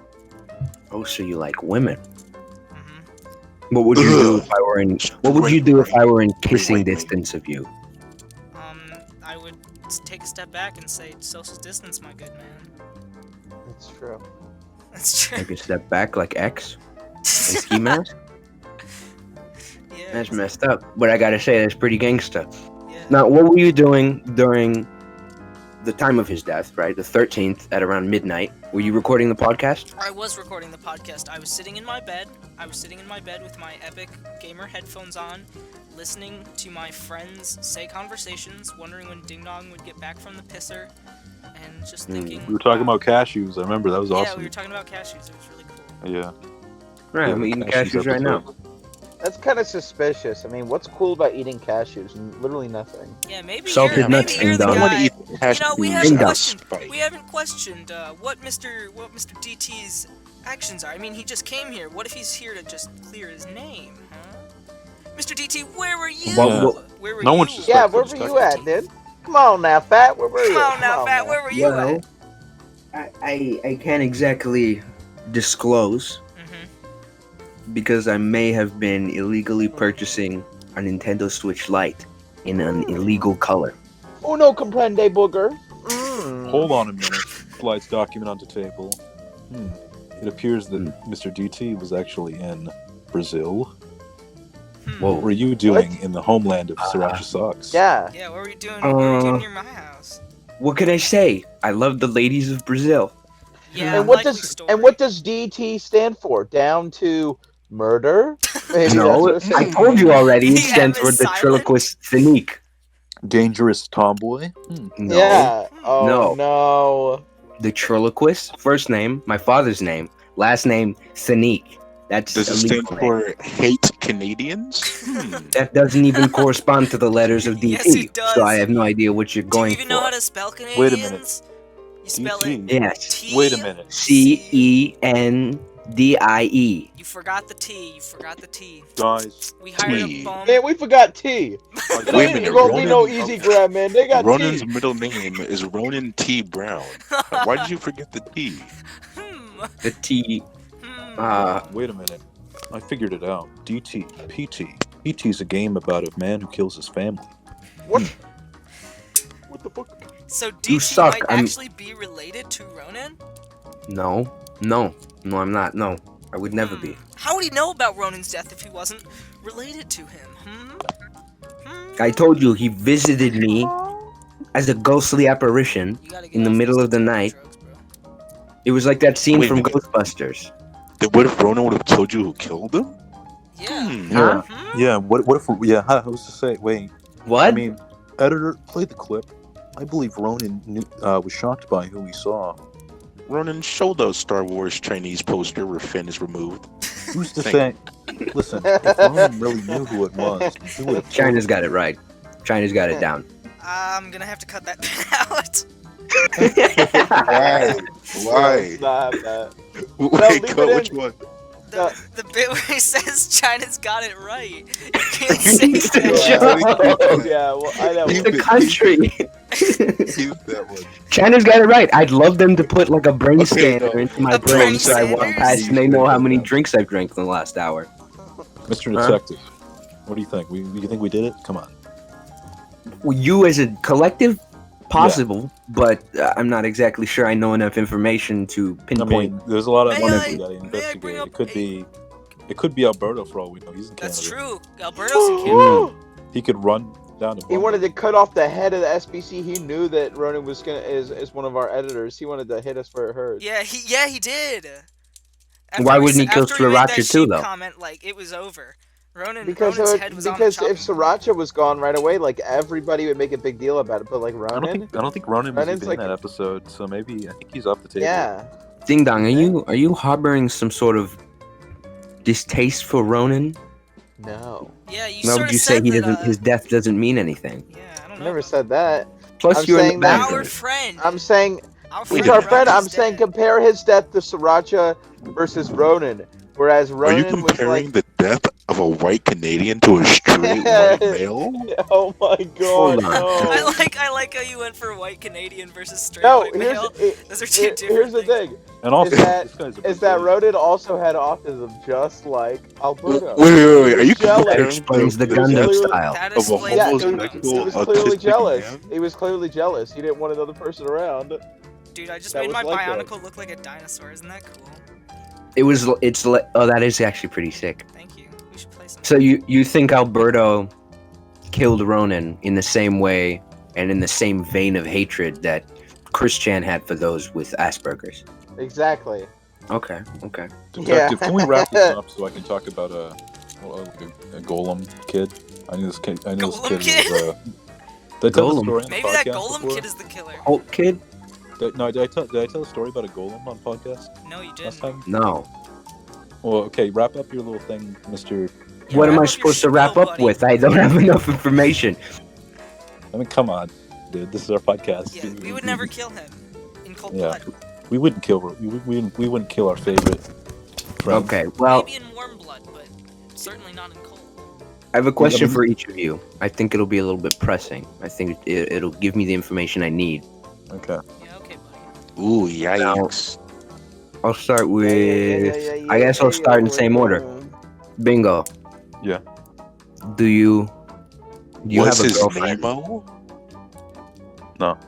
Speaker 1: Oh, so you like women?
Speaker 2: Mm-hmm.
Speaker 1: What would you do if I were in? What would you do if I were in kissing
Speaker 5: Wait.
Speaker 1: distance of you?
Speaker 2: I would take a step back and say, social distance, my good man.
Speaker 3: It's true.
Speaker 2: That's true.
Speaker 1: Take a step back, like X and ski mask.
Speaker 2: Yeah.
Speaker 1: That's messed up. But I gotta say, that's pretty gangsta.
Speaker 2: Yeah.
Speaker 1: Now, what were you doing during the time of his death? Right, the 13th at around midnight. Were you recording the podcast?
Speaker 2: I was recording the podcast. I was sitting in my bed. With my Epic Gamer headphones on, listening to my friends say conversations, wondering when Ding Dong would get back from the pisser, and just thinking.
Speaker 4: We were talking about cashews. I remember that was
Speaker 2: Yeah,
Speaker 4: awesome.
Speaker 2: we were talking about cashews. It was really cool.
Speaker 4: Yeah.
Speaker 1: Right, I'm eating cashews right now.
Speaker 3: That's kind of suspicious. I mean, what's cool about eating cashews? Literally nothing.
Speaker 2: Yeah, maybe
Speaker 1: Salted
Speaker 2: you're,
Speaker 1: nuts,
Speaker 2: maybe you're the
Speaker 1: Ding Dong.
Speaker 5: I want to
Speaker 2: guy.
Speaker 5: eat
Speaker 2: You
Speaker 5: hash
Speaker 2: know, we
Speaker 5: browns
Speaker 2: haven't
Speaker 1: Ding Dong.
Speaker 5: with
Speaker 2: questioned.
Speaker 5: Sprite.
Speaker 2: We haven't questioned what Mr. DT's actions are. I mean, he just came here. What if he's here to just clear his name, huh? Mr. DT, where were you?
Speaker 4: Well,
Speaker 2: Where were
Speaker 4: no
Speaker 2: you?
Speaker 4: one should
Speaker 3: Yeah,
Speaker 4: Respect,
Speaker 3: where were you
Speaker 4: respect.
Speaker 3: at, dude? Come on now, Fat. Where were you?
Speaker 2: Come on now, Fat. Where were you
Speaker 1: Well,
Speaker 2: at?
Speaker 1: I can't exactly disclose because I may have been illegally purchasing a Nintendo Switch Lite in an illegal color.
Speaker 3: Oh no, comprende, booger. Mm.
Speaker 4: Hold on a minute. Slides document on the table. It appears that Mr. DT was actually in Brazil.
Speaker 1: Whoa.
Speaker 4: What were you doing in the homeland of Sriracha Socks?
Speaker 3: Yeah.
Speaker 2: Yeah, what were you doing? What were you doing near my house?
Speaker 1: What can I say? I love the ladies of Brazil.
Speaker 2: Yeah,
Speaker 3: And what
Speaker 2: likely
Speaker 3: does
Speaker 2: story.
Speaker 3: DT stand for? Down to murder? Maybe
Speaker 1: No,
Speaker 3: that's what
Speaker 1: I
Speaker 3: it
Speaker 1: told you already. It
Speaker 2: Yeah,
Speaker 1: stands for
Speaker 2: Miss
Speaker 1: the
Speaker 2: Silent.
Speaker 1: Triloquist Cynique.
Speaker 4: Dangerous tomboy?
Speaker 1: No,
Speaker 3: Yeah. Oh
Speaker 1: No.
Speaker 3: no.
Speaker 1: the Triloquist. First name, my father's name. Last name, Cynique. That's
Speaker 5: Does
Speaker 1: a
Speaker 5: it stand
Speaker 1: legal name.
Speaker 5: for hate Canadians?
Speaker 1: That doesn't even correspond to the letters of DT.
Speaker 2: Yes, it does.
Speaker 1: So I have no idea what you're
Speaker 2: Do you
Speaker 1: going
Speaker 2: even
Speaker 1: for.
Speaker 2: know how to spell Canadians?
Speaker 4: Wait a minute.
Speaker 2: You spell
Speaker 4: DT?
Speaker 2: it
Speaker 1: Yes.
Speaker 2: T.
Speaker 4: Wait a minute.
Speaker 1: CENDIE.
Speaker 2: You forgot the T. You forgot the T.
Speaker 4: Guys,
Speaker 2: We hired
Speaker 5: T.
Speaker 2: a bum.
Speaker 3: Man, we forgot T.
Speaker 5: Wait a
Speaker 3: It
Speaker 5: minute,
Speaker 3: ain't gonna be no
Speaker 5: Ronan-
Speaker 3: easy grab, man. They got
Speaker 5: Ronan's
Speaker 3: T.
Speaker 5: middle name is Ronan T. Brown. Why did you forget the T?
Speaker 1: The T.
Speaker 4: wait a minute. I figured it out. DT, PT. PT's a game about a man who kills his family.
Speaker 3: What? What the fuck?
Speaker 2: So
Speaker 1: You
Speaker 2: DT
Speaker 1: suck,
Speaker 2: might
Speaker 1: I'm-
Speaker 2: actually be related to Ronan?
Speaker 1: No, I'm not. No, I would never be.
Speaker 2: How would he know about Ronan's death if he wasn't related to him?
Speaker 1: I told you he visited me as a ghostly apparition
Speaker 2: You gotta get
Speaker 1: in the
Speaker 2: off
Speaker 1: middle
Speaker 2: those
Speaker 1: of the night.
Speaker 2: drugs, bro.
Speaker 1: It was like that scene
Speaker 5: Wait a
Speaker 1: from
Speaker 5: minute.
Speaker 1: Ghostbusters.
Speaker 5: Then what if Ronan would have told you who killed him?
Speaker 2: Yeah.
Speaker 1: Huh?
Speaker 4: Yeah, what if, I was to say, wait.
Speaker 1: What?
Speaker 4: I mean, editor, play the clip. I believe Ronan was shocked by who he saw.
Speaker 5: Ronan, show the Star Wars Chinese poster where Finn is removed.
Speaker 4: Who's to
Speaker 5: Thank
Speaker 4: say? Listen, if Ronan really knew who it was, he would have.
Speaker 1: China's got it right. China's got it down.
Speaker 2: I'm gonna have to cut that out.
Speaker 5: Why? Why?
Speaker 3: Stop that.
Speaker 5: Wait,
Speaker 3: leave
Speaker 5: go,
Speaker 3: it
Speaker 5: which
Speaker 3: in.
Speaker 5: one?
Speaker 2: the bit where he says China's got it right. You can't say that.
Speaker 3: Yeah, well, I know.
Speaker 1: It's the country.
Speaker 5: Keep that one.
Speaker 1: China's got it right. I'd love them to put like a brain
Speaker 5: Okay,
Speaker 1: scanner
Speaker 5: no.
Speaker 1: into my
Speaker 2: A
Speaker 1: brain
Speaker 2: brain
Speaker 1: so I walk
Speaker 2: scanner?
Speaker 1: past and they know how many drinks I've drank in the last hour.
Speaker 4: Mr.
Speaker 1: Huh?
Speaker 4: Detective, what do you think? You think we did it? Come on.
Speaker 1: Well, you as a collective, possible, but I'm not exactly sure I know enough information to
Speaker 4: I
Speaker 1: pinpoint.
Speaker 4: mean, there's a lot of
Speaker 2: May
Speaker 4: other
Speaker 2: I-
Speaker 4: people that
Speaker 2: may I
Speaker 4: investigate.
Speaker 2: bring up
Speaker 4: It could be Alberto for all we know. He's in Canada.
Speaker 2: That's true. Alberto's in Canada.
Speaker 4: He could run down to
Speaker 3: He wanted to cut off the head of the SBC. He knew that Ronan was is one of our editors. He wanted to hit us where it hurts.
Speaker 2: Yeah, he did.
Speaker 1: Why wouldn't he kill
Speaker 2: after he made that
Speaker 1: Sriracha too,
Speaker 2: sheep
Speaker 1: though?
Speaker 2: comment, like, it was over. Ronan's
Speaker 3: Because
Speaker 2: head was on the
Speaker 3: if
Speaker 2: chopping block.
Speaker 3: Sriracha was gone right away, like everybody would make a big deal about it. But like
Speaker 4: I
Speaker 3: Ronan,
Speaker 4: don't think Ronan was
Speaker 3: Ronan's
Speaker 4: even
Speaker 3: like-
Speaker 4: in that episode, so maybe I think he's off the table.
Speaker 3: yeah.
Speaker 1: Ding Dong, are you harboring some sort of distaste for Ronan?
Speaker 3: No,
Speaker 2: Yeah, you
Speaker 1: Why
Speaker 2: sort
Speaker 1: would
Speaker 2: of
Speaker 1: you say
Speaker 2: said
Speaker 1: he
Speaker 2: that,
Speaker 1: doesn't? His death doesn't mean anything.
Speaker 2: Yeah, I don't
Speaker 3: I
Speaker 2: know.
Speaker 3: never
Speaker 2: about
Speaker 3: said that.
Speaker 1: Plus,
Speaker 3: I'm
Speaker 1: you're in the
Speaker 3: saying that-
Speaker 1: back.
Speaker 2: Our friend.
Speaker 3: I'm saying
Speaker 2: Our
Speaker 3: he's
Speaker 5: did
Speaker 3: our
Speaker 5: not.
Speaker 3: friend. I'm
Speaker 2: Rona's
Speaker 3: saying
Speaker 2: dead.
Speaker 3: compare his death to Sriracha versus Ronan, whereas
Speaker 5: Are
Speaker 3: Ronan
Speaker 5: you
Speaker 3: was
Speaker 5: comparing
Speaker 3: like,
Speaker 5: the death of a white Canadian to a straight white male?
Speaker 3: oh my god,
Speaker 1: Hold on.
Speaker 3: no.
Speaker 2: I like how you went for white Canadian versus straight
Speaker 3: No,
Speaker 2: white male. Those are two
Speaker 3: here's
Speaker 2: different
Speaker 3: the
Speaker 2: things.
Speaker 3: thing.
Speaker 4: And also,
Speaker 3: Is that-
Speaker 4: this guy's a
Speaker 3: Is that
Speaker 4: Brazilian.
Speaker 3: Ronan also had autism, just like Alberto.
Speaker 5: Wait. Are you
Speaker 3: Jealous.
Speaker 1: That
Speaker 5: comparing
Speaker 1: explains the
Speaker 3: It was
Speaker 1: Gundam
Speaker 3: clearly-
Speaker 1: style.
Speaker 2: That
Speaker 5: of a
Speaker 2: explains
Speaker 3: Yeah,
Speaker 2: the
Speaker 3: he
Speaker 2: Gundam
Speaker 5: homosexual
Speaker 3: he was
Speaker 2: stuff.
Speaker 3: clearly
Speaker 5: autistic
Speaker 3: jealous.
Speaker 5: man?
Speaker 3: He was clearly jealous. He didn't want another person around.
Speaker 2: Dude, I just
Speaker 3: That
Speaker 2: made
Speaker 3: was
Speaker 2: my
Speaker 3: like that.
Speaker 2: Bionicle look like a dinosaur. Isn't that cool?
Speaker 1: Oh, that is actually pretty sick.
Speaker 2: Thank you. We should play some.
Speaker 1: So you think Alberto killed Ronan in the same way and in the same vein of hatred that Chris Chan had for those with Asperger's?
Speaker 3: Exactly.
Speaker 1: Okay.
Speaker 4: Detective,
Speaker 3: Yeah.
Speaker 4: can we wrap this up so I can talk about a golem kid? I knew this kid.
Speaker 2: Golem
Speaker 4: was.
Speaker 2: kid?
Speaker 4: Did I tell the
Speaker 1: Golem.
Speaker 4: story on the
Speaker 2: Maybe that
Speaker 4: podcast
Speaker 2: Golem
Speaker 4: before?
Speaker 2: kid is the killer.
Speaker 1: Hulk kid?
Speaker 4: Did I tell the story about a golem on podcast
Speaker 2: No, you
Speaker 4: last
Speaker 2: didn't.
Speaker 4: time?
Speaker 1: No.
Speaker 4: Well, okay, wrap up your little thing, Mr.
Speaker 2: Yeah,
Speaker 1: What am
Speaker 2: wrap
Speaker 1: I
Speaker 2: up your
Speaker 1: supposed to
Speaker 2: spiel,
Speaker 1: wrap up
Speaker 2: buddy.
Speaker 1: with? I don't have enough information.
Speaker 4: I mean, come on, dude. This is our podcast.
Speaker 2: Yeah, we would never kill him in cold
Speaker 4: Yeah.
Speaker 2: blood.
Speaker 4: We wouldn't kill. We wouldn't kill our favorite friend.
Speaker 1: Okay, well,
Speaker 2: Maybe in warm blood, but certainly not in cold.
Speaker 1: I have a question for each of you. I think it'll be a little bit pressing. I think it'll give me the information I need.
Speaker 4: Okay.
Speaker 2: Yeah, okay, buddy.
Speaker 5: Ooh, yikes.
Speaker 1: I'll start with. I guess I'll start in the same order. Bingo.
Speaker 4: Yeah.
Speaker 1: Do you
Speaker 5: What's
Speaker 1: have a
Speaker 5: his
Speaker 1: girlfriend?
Speaker 5: name-o?
Speaker 4: No.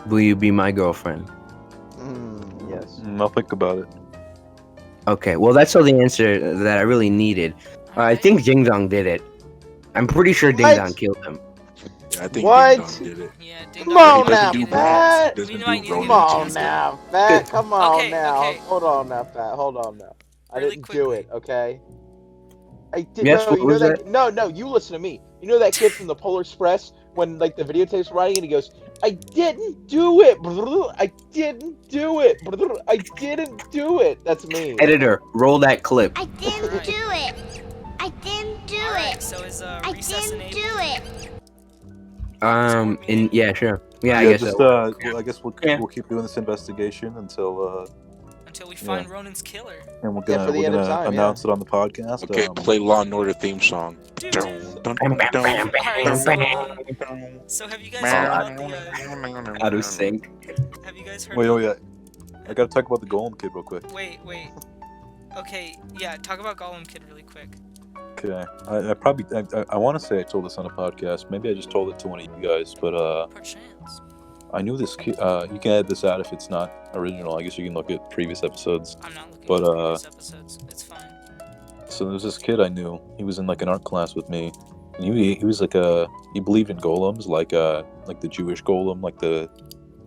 Speaker 1: Will you be my girlfriend?
Speaker 3: Yes.
Speaker 4: I'll think about it.
Speaker 1: Okay, well that's all the answer that I really needed. I think Ding Dong did it. I'm pretty sure Ding
Speaker 3: What?
Speaker 1: Dong killed him.
Speaker 5: Yeah, I think
Speaker 3: What?
Speaker 5: Ding Dong did it.
Speaker 2: Yeah, Ding
Speaker 3: Come
Speaker 2: Dong
Speaker 3: on
Speaker 2: did
Speaker 3: now,
Speaker 2: it.
Speaker 5: do
Speaker 3: Pat.
Speaker 5: Doesn't
Speaker 2: We might
Speaker 5: do
Speaker 2: need to
Speaker 3: Come
Speaker 2: give him a
Speaker 5: Ronan.
Speaker 3: on
Speaker 2: chance.
Speaker 3: now, Fat. Come on
Speaker 2: Okay,
Speaker 3: now.
Speaker 2: okay.
Speaker 3: Hold on now, Fat. Hold on now. I
Speaker 2: Really
Speaker 3: didn't do
Speaker 2: quickly.
Speaker 3: it, okay? I did.
Speaker 1: Yes,
Speaker 3: no,
Speaker 1: what
Speaker 3: you know
Speaker 1: was
Speaker 3: that? No, you listen to me. You know that kid from the Polar Express when like the videotape's writing and he goes, "I didn't do it. Brr, I didn't do it. Brr, I didn't do it." That's me.
Speaker 1: Editor, roll that clip.
Speaker 8: I didn't
Speaker 2: Alright.
Speaker 8: do it. I didn't do
Speaker 2: Alright,
Speaker 8: it.
Speaker 2: so is
Speaker 8: I
Speaker 2: recess
Speaker 8: didn't
Speaker 2: enabled?
Speaker 8: do it.
Speaker 1: Yeah, sure. Yeah, I
Speaker 4: Yeah,
Speaker 1: guess
Speaker 4: just
Speaker 1: so.
Speaker 4: well, I guess
Speaker 1: Yeah.
Speaker 4: we'll keep doing this investigation until
Speaker 2: Until we find Ronan's killer.
Speaker 4: and we're
Speaker 3: Yeah,
Speaker 4: gonna
Speaker 3: for the end of time,
Speaker 4: announce it on the podcast.
Speaker 5: Okay, play Law and Order theme song.
Speaker 2: Dude,
Speaker 5: Dun,
Speaker 2: dude.
Speaker 5: dun, dun, dun,
Speaker 2: Alright,
Speaker 5: dun,
Speaker 2: so have you guys heard about the,
Speaker 1: Out of sync.
Speaker 2: have you guys heard
Speaker 4: Wait,
Speaker 2: about,
Speaker 4: I gotta talk about the golem kid real quick.
Speaker 2: wait. Okay, yeah, talk about Gollum Kid really quick.
Speaker 4: Okay, I want to say I told this on a podcast. Maybe I just told it to one of you guys, but
Speaker 2: Perchance.
Speaker 4: I knew this kid. You can edit this out if it's not original. I guess you can look at previous episodes.
Speaker 2: I'm not looking
Speaker 4: But,
Speaker 2: at previous episodes. It's fine.
Speaker 4: So there was this kid I knew. He was in like an art class with me, and he was like he believed in golems, like the Jewish golem, like the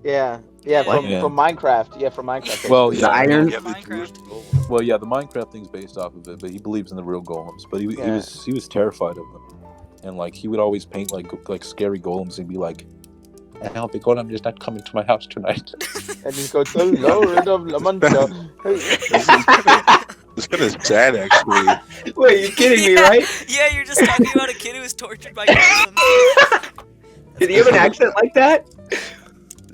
Speaker 3: Yeah,
Speaker 2: Yeah.
Speaker 3: from
Speaker 4: Yeah.
Speaker 3: Minecraft. Yeah, from Minecraft.
Speaker 4: Well,
Speaker 3: basically.
Speaker 1: The iron?
Speaker 5: Yeah, the
Speaker 2: Minecraft.
Speaker 5: Jewish golem.
Speaker 4: well, yeah, the Minecraft thing's based off of it, but he believes in the real golems. But he
Speaker 3: Yeah.
Speaker 4: was terrified of them, and like he would always paint like scary golems and be like, "I hope the golem is not coming to my house tonight."
Speaker 3: And he goes, "Oh Lord of Lamantia."
Speaker 5: It's kind of sad, actually.
Speaker 1: Wait, you're kidding me, right?
Speaker 2: Yeah, you're just talking about a kid who was tortured by golems.
Speaker 1: Did he have an accent like that?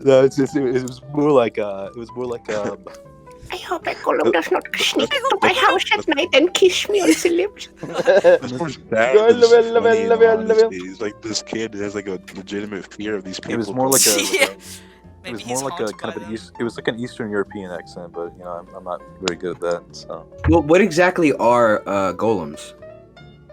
Speaker 4: No, it was more like
Speaker 1: I hope a golem does not sneak into my house at night and kiss me on the lips.
Speaker 5: That's more sad than funny in all honesty. It's like this kid has like a legitimate fear of these people.
Speaker 4: It was more like a.
Speaker 2: Yeah.
Speaker 4: It
Speaker 2: Maybe
Speaker 4: was
Speaker 2: he's
Speaker 4: more like a
Speaker 2: haunted
Speaker 4: kind
Speaker 2: by
Speaker 4: of
Speaker 2: them.
Speaker 4: it was like an Eastern European accent, but I'm not very good at that. So
Speaker 1: Well, what exactly are golems?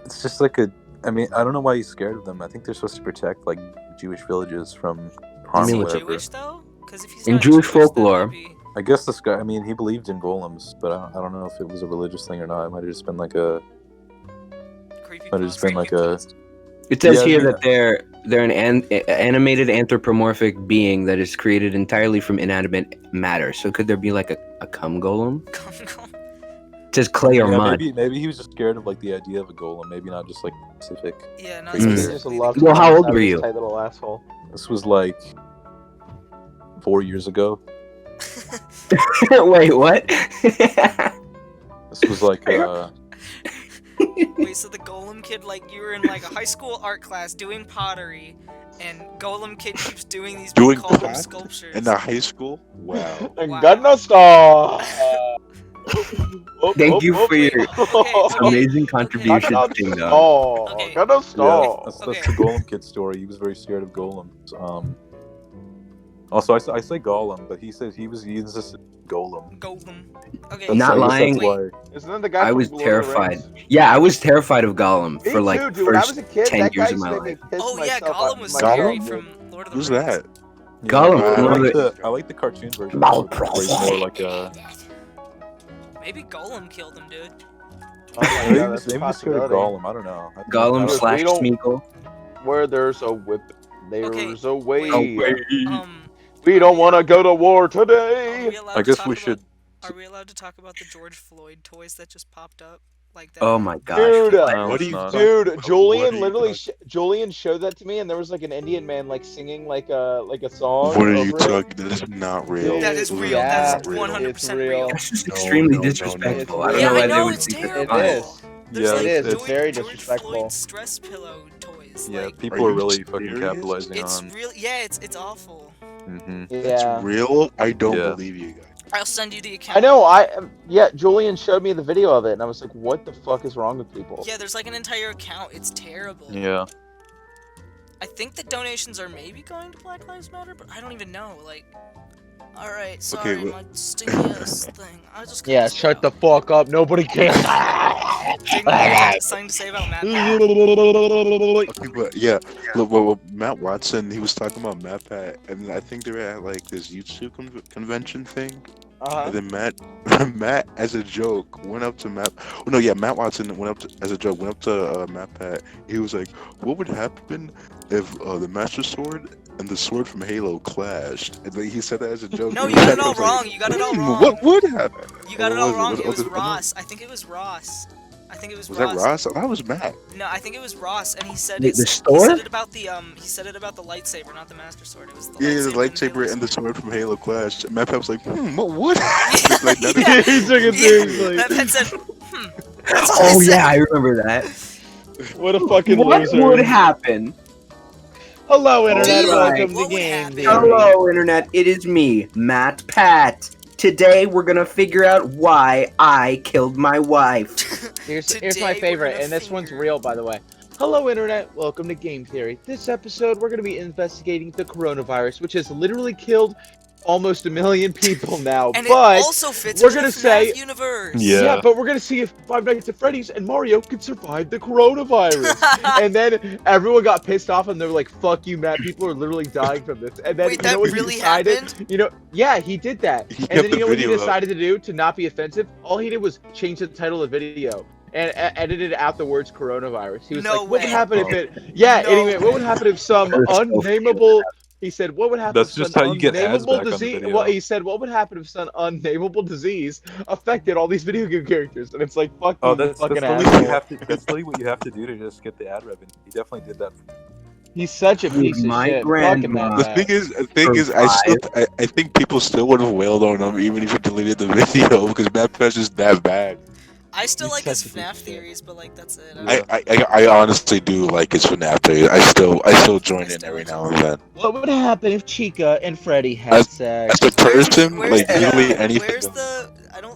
Speaker 4: it's just like a. I mean, I don't know why he's scared of them. I think they're supposed to protect like Jewish villages from harm
Speaker 2: Is
Speaker 4: or
Speaker 2: he
Speaker 4: whatever.
Speaker 2: Jewish though? Because if he's
Speaker 1: In
Speaker 2: not
Speaker 1: Jewish
Speaker 2: Jewish, then
Speaker 1: folklore-
Speaker 2: maybe-
Speaker 4: I guess this guy. I mean, he believed in golems, but I don't know if it was a religious thing or not. It might have just been like a.
Speaker 2: Creepy
Speaker 4: Might have just been like a.
Speaker 1: It says
Speaker 4: Yeah,
Speaker 1: here
Speaker 4: yeah.
Speaker 1: that they're an animated anthropomorphic being that is created entirely from inanimate matter. So could there be like a cum golem? It says clay or
Speaker 4: Yeah,
Speaker 1: mud.
Speaker 4: maybe he was just scared of like the idea of a golem. Maybe not just like specific.
Speaker 2: Yeah, not
Speaker 4: Mm.
Speaker 3: He's
Speaker 2: specifically
Speaker 3: just a
Speaker 2: the
Speaker 3: love.
Speaker 2: golem.
Speaker 1: Well, how old were you?
Speaker 3: Tight little asshole.
Speaker 4: This was like 4 years ago.
Speaker 1: Wait, what?
Speaker 4: This was like
Speaker 2: Wait, so the Golem Kid, like, you were in, like, a high school art class doing pottery, and Golem Kid keeps doing these
Speaker 5: Doing
Speaker 2: big column
Speaker 5: pot
Speaker 2: sculptures.
Speaker 5: in the high school. Wow.
Speaker 3: And
Speaker 2: Wow.
Speaker 3: got no star.
Speaker 1: Thank you for your
Speaker 2: Okay.
Speaker 1: amazing contribution,
Speaker 3: Got no
Speaker 1: Tingo.
Speaker 3: star.
Speaker 2: Okay.
Speaker 3: Got no
Speaker 4: yeah,
Speaker 3: star.
Speaker 4: that's
Speaker 2: Okay.
Speaker 4: the Golem Kid story. He was very scared of golems. Also, I say golem, but he said he insisted golem.
Speaker 2: Golem. Okay.
Speaker 4: That's
Speaker 1: Not
Speaker 4: why-
Speaker 1: lying.
Speaker 4: That's why.
Speaker 3: Isn't that the guy?
Speaker 1: I
Speaker 3: from
Speaker 1: was
Speaker 3: Lord of the
Speaker 1: terrified.
Speaker 3: Rings?
Speaker 1: Yeah, I was terrified of Gollum
Speaker 3: Me
Speaker 1: for like
Speaker 3: too, dude. When I was
Speaker 1: first
Speaker 3: a kid,
Speaker 1: 10
Speaker 3: that
Speaker 1: years
Speaker 3: guy
Speaker 1: of my
Speaker 3: used to make
Speaker 1: life.
Speaker 3: me piss
Speaker 2: Oh, yeah,
Speaker 3: myself
Speaker 2: Gollum
Speaker 3: out
Speaker 2: was
Speaker 3: my
Speaker 2: scary
Speaker 5: Gollum?
Speaker 2: from Lord of the
Speaker 5: Who's
Speaker 2: Rings.
Speaker 5: that?
Speaker 4: Yeah,
Speaker 1: Gollum,
Speaker 4: I
Speaker 1: one of
Speaker 4: like
Speaker 1: the-
Speaker 4: I like the cartoon version.
Speaker 1: Mal-
Speaker 4: Where he's more like a.
Speaker 2: Maybe Golem killed him, dude.
Speaker 3: Oh my
Speaker 4: Maybe
Speaker 3: god, that's a
Speaker 4: he was scared of
Speaker 3: possibility.
Speaker 4: Gollum. I don't know.
Speaker 1: Gollum
Speaker 3: Dude,
Speaker 1: slash
Speaker 3: we don't-
Speaker 1: Smeagol.
Speaker 3: Where there's a whip, there's
Speaker 2: Okay,
Speaker 3: a way.
Speaker 1: wait.
Speaker 3: We don't want to go to war
Speaker 2: Are
Speaker 3: today.
Speaker 2: we allowed
Speaker 4: I
Speaker 2: to
Speaker 4: guess
Speaker 2: talk
Speaker 4: we
Speaker 2: about-
Speaker 4: should.
Speaker 2: Are we allowed to talk about the George Floyd toys that just popped up? Like that?
Speaker 1: Oh my gosh.
Speaker 3: Dude,
Speaker 4: No,
Speaker 5: What
Speaker 4: it's
Speaker 5: do you
Speaker 4: not.
Speaker 3: Dude,
Speaker 5: What
Speaker 3: Julian
Speaker 5: are you
Speaker 3: literally,
Speaker 5: talking-
Speaker 3: Julian showed that to me, and there was like an Indian man like singing like a song.
Speaker 5: What are you
Speaker 3: over it.
Speaker 5: talking? That is not real.
Speaker 2: That is
Speaker 3: Dude,
Speaker 2: real.
Speaker 3: yeah,
Speaker 2: That's 100% real.
Speaker 1: That's just
Speaker 5: No,
Speaker 1: extremely
Speaker 5: no, no,
Speaker 1: disrespectful.
Speaker 3: no.
Speaker 1: I don't
Speaker 2: Yeah,
Speaker 1: know
Speaker 2: I
Speaker 1: why
Speaker 2: know,
Speaker 1: they would
Speaker 2: it's
Speaker 1: think that's
Speaker 2: terrible.
Speaker 3: It
Speaker 1: fine.
Speaker 3: is.
Speaker 2: There's
Speaker 4: Yeah,
Speaker 2: like
Speaker 3: it is.
Speaker 2: George,
Speaker 3: It's very
Speaker 2: George
Speaker 3: disrespectful.
Speaker 2: Floyd stress pillow toys.
Speaker 4: Yeah,
Speaker 2: Like,
Speaker 4: people
Speaker 5: Are
Speaker 4: are
Speaker 5: you
Speaker 4: really fucking
Speaker 5: serious?
Speaker 4: capitalizing
Speaker 2: it's
Speaker 4: on.
Speaker 2: real. Yeah, it's awful.
Speaker 4: Hmm
Speaker 3: Yeah.
Speaker 5: It's real. I don't
Speaker 4: Yeah.
Speaker 5: believe you guys.
Speaker 2: I'll send you the account.
Speaker 3: I know. Yeah. Julian showed me the video of it, and I was like, "What the fuck is wrong with people?"
Speaker 2: Yeah, there's like an entire account. It's terrible.
Speaker 4: Yeah.
Speaker 2: I think the donations are maybe going to Black Lives Matter, but I don't even know. Like, all right, sorry,
Speaker 5: well-
Speaker 2: my stinky ass thing. I just cut
Speaker 3: Yeah.
Speaker 2: this
Speaker 3: Shut
Speaker 2: out.
Speaker 3: the fuck up. Nobody cares.
Speaker 2: Jingle, something to say about Matt.
Speaker 5: Okay, but yeah, look, well, Matt Watson, he was talking about MatPat, and I think they were at like this YouTube convention thing. And then Matt, as a joke, went up to Matt. Oh, no, yeah, Matt Watson went up to, as a joke, went up to MatPat. He was like, "What would happen if the Master Sword and the sword from Halo clashed?" And like, he said that as a joke.
Speaker 2: No,
Speaker 5: And
Speaker 2: you got
Speaker 5: Matt
Speaker 2: it all
Speaker 5: was like,
Speaker 2: wrong. You got it all wrong.
Speaker 5: What would happen?
Speaker 2: You got it
Speaker 5: What
Speaker 2: all
Speaker 5: was it?
Speaker 2: wrong.
Speaker 5: Was-
Speaker 2: It was
Speaker 5: was it-
Speaker 2: Ross. I think it was Ross. I think it was
Speaker 5: Was
Speaker 2: Ross.
Speaker 5: that Ross? That was Matt.
Speaker 2: No, I think it was Ross, and he said
Speaker 1: The
Speaker 2: he said
Speaker 1: sword?
Speaker 2: it about the he said it about the lightsaber, not the Master Sword. It was the
Speaker 5: Yeah, the
Speaker 2: lightsaber
Speaker 5: lightsaber and the
Speaker 2: Halo
Speaker 5: sword from Halo clashed. And MatPat was like, what would happen? Like, that is-
Speaker 2: Yeah.
Speaker 3: He took it
Speaker 2: Yeah.
Speaker 3: seriously.
Speaker 2: That Pet said, That's what
Speaker 1: Oh
Speaker 2: he said.
Speaker 1: yeah, I remember that.
Speaker 3: What a fucking
Speaker 1: What
Speaker 3: loser.
Speaker 1: would happen?
Speaker 3: Hello, internet.
Speaker 1: Alright.
Speaker 3: Welcome
Speaker 2: What
Speaker 3: to
Speaker 2: would
Speaker 3: Game
Speaker 2: happen?
Speaker 3: Theory.
Speaker 1: Hello, internet. It is me, Matt Pat. Today we're gonna figure out why I killed my wife.
Speaker 3: Here's
Speaker 2: Today
Speaker 3: my
Speaker 2: we're
Speaker 3: favorite,
Speaker 2: gonna
Speaker 3: and this one's
Speaker 2: finger-
Speaker 3: real, by the way. Hello, internet. Welcome to Game Theory. This episode, we're going to be investigating the coronavirus, which has literally killed almost 1 million people now.
Speaker 2: And
Speaker 3: but
Speaker 2: it also fits
Speaker 3: we're
Speaker 2: into
Speaker 3: gonna
Speaker 2: the FNAF
Speaker 3: say-
Speaker 2: universe.
Speaker 4: Yeah.
Speaker 3: but we're going to see if Five Nights at Freddy's and Mario could survive the coronavirus. And then everyone got pissed off, and they were like, "Fuck you, Matt. People are literally dying from this." And then
Speaker 2: Wait,
Speaker 3: you
Speaker 2: that
Speaker 3: know what
Speaker 2: really
Speaker 3: he decided?
Speaker 2: happened?
Speaker 3: You know, yeah, he did that.
Speaker 5: He
Speaker 3: And
Speaker 5: kept
Speaker 3: then you
Speaker 5: the
Speaker 3: know what he
Speaker 5: video up.
Speaker 3: decided to do to not be offensive? All he did was change the title of the video and edited out the words coronavirus. He was
Speaker 2: No
Speaker 3: like, "What would
Speaker 2: way.
Speaker 3: happen if it?" Yeah.
Speaker 2: No
Speaker 3: Anyway, what would happen if some
Speaker 1: That is so
Speaker 3: unnameable? He said, "What would happen
Speaker 4: That's
Speaker 3: if
Speaker 4: just
Speaker 3: some
Speaker 4: how you get ads
Speaker 3: unnameable
Speaker 4: back on the
Speaker 3: disease?"
Speaker 4: video.
Speaker 3: Well, he said, "What would happen if some unnameable disease affected all these video game characters?" And it's like, "Fuck
Speaker 4: Oh,
Speaker 3: you,
Speaker 4: that's
Speaker 3: fucking
Speaker 4: literally
Speaker 3: asshole."
Speaker 4: what you have to. That's literally what you have to do to just get the ad revenue. He definitely did that.
Speaker 3: He's such a piece of
Speaker 1: My
Speaker 3: shit.
Speaker 1: grandma-
Speaker 3: Fucking
Speaker 5: The
Speaker 3: that
Speaker 5: thing is, I think people still would have wailed on him even if he deleted the video because MatPat's just that bad.
Speaker 2: I still
Speaker 3: He's
Speaker 2: like his
Speaker 3: such a piece
Speaker 2: FNAF
Speaker 3: of shit.
Speaker 2: theories, but like that's it.
Speaker 5: I honestly do like his FNAF theories. I still join in every now and then.
Speaker 3: What would happen if Chica and Freddy had sex?
Speaker 5: As a person,
Speaker 2: Where's
Speaker 5: like
Speaker 2: the,
Speaker 5: literally anything.
Speaker 2: Where's the?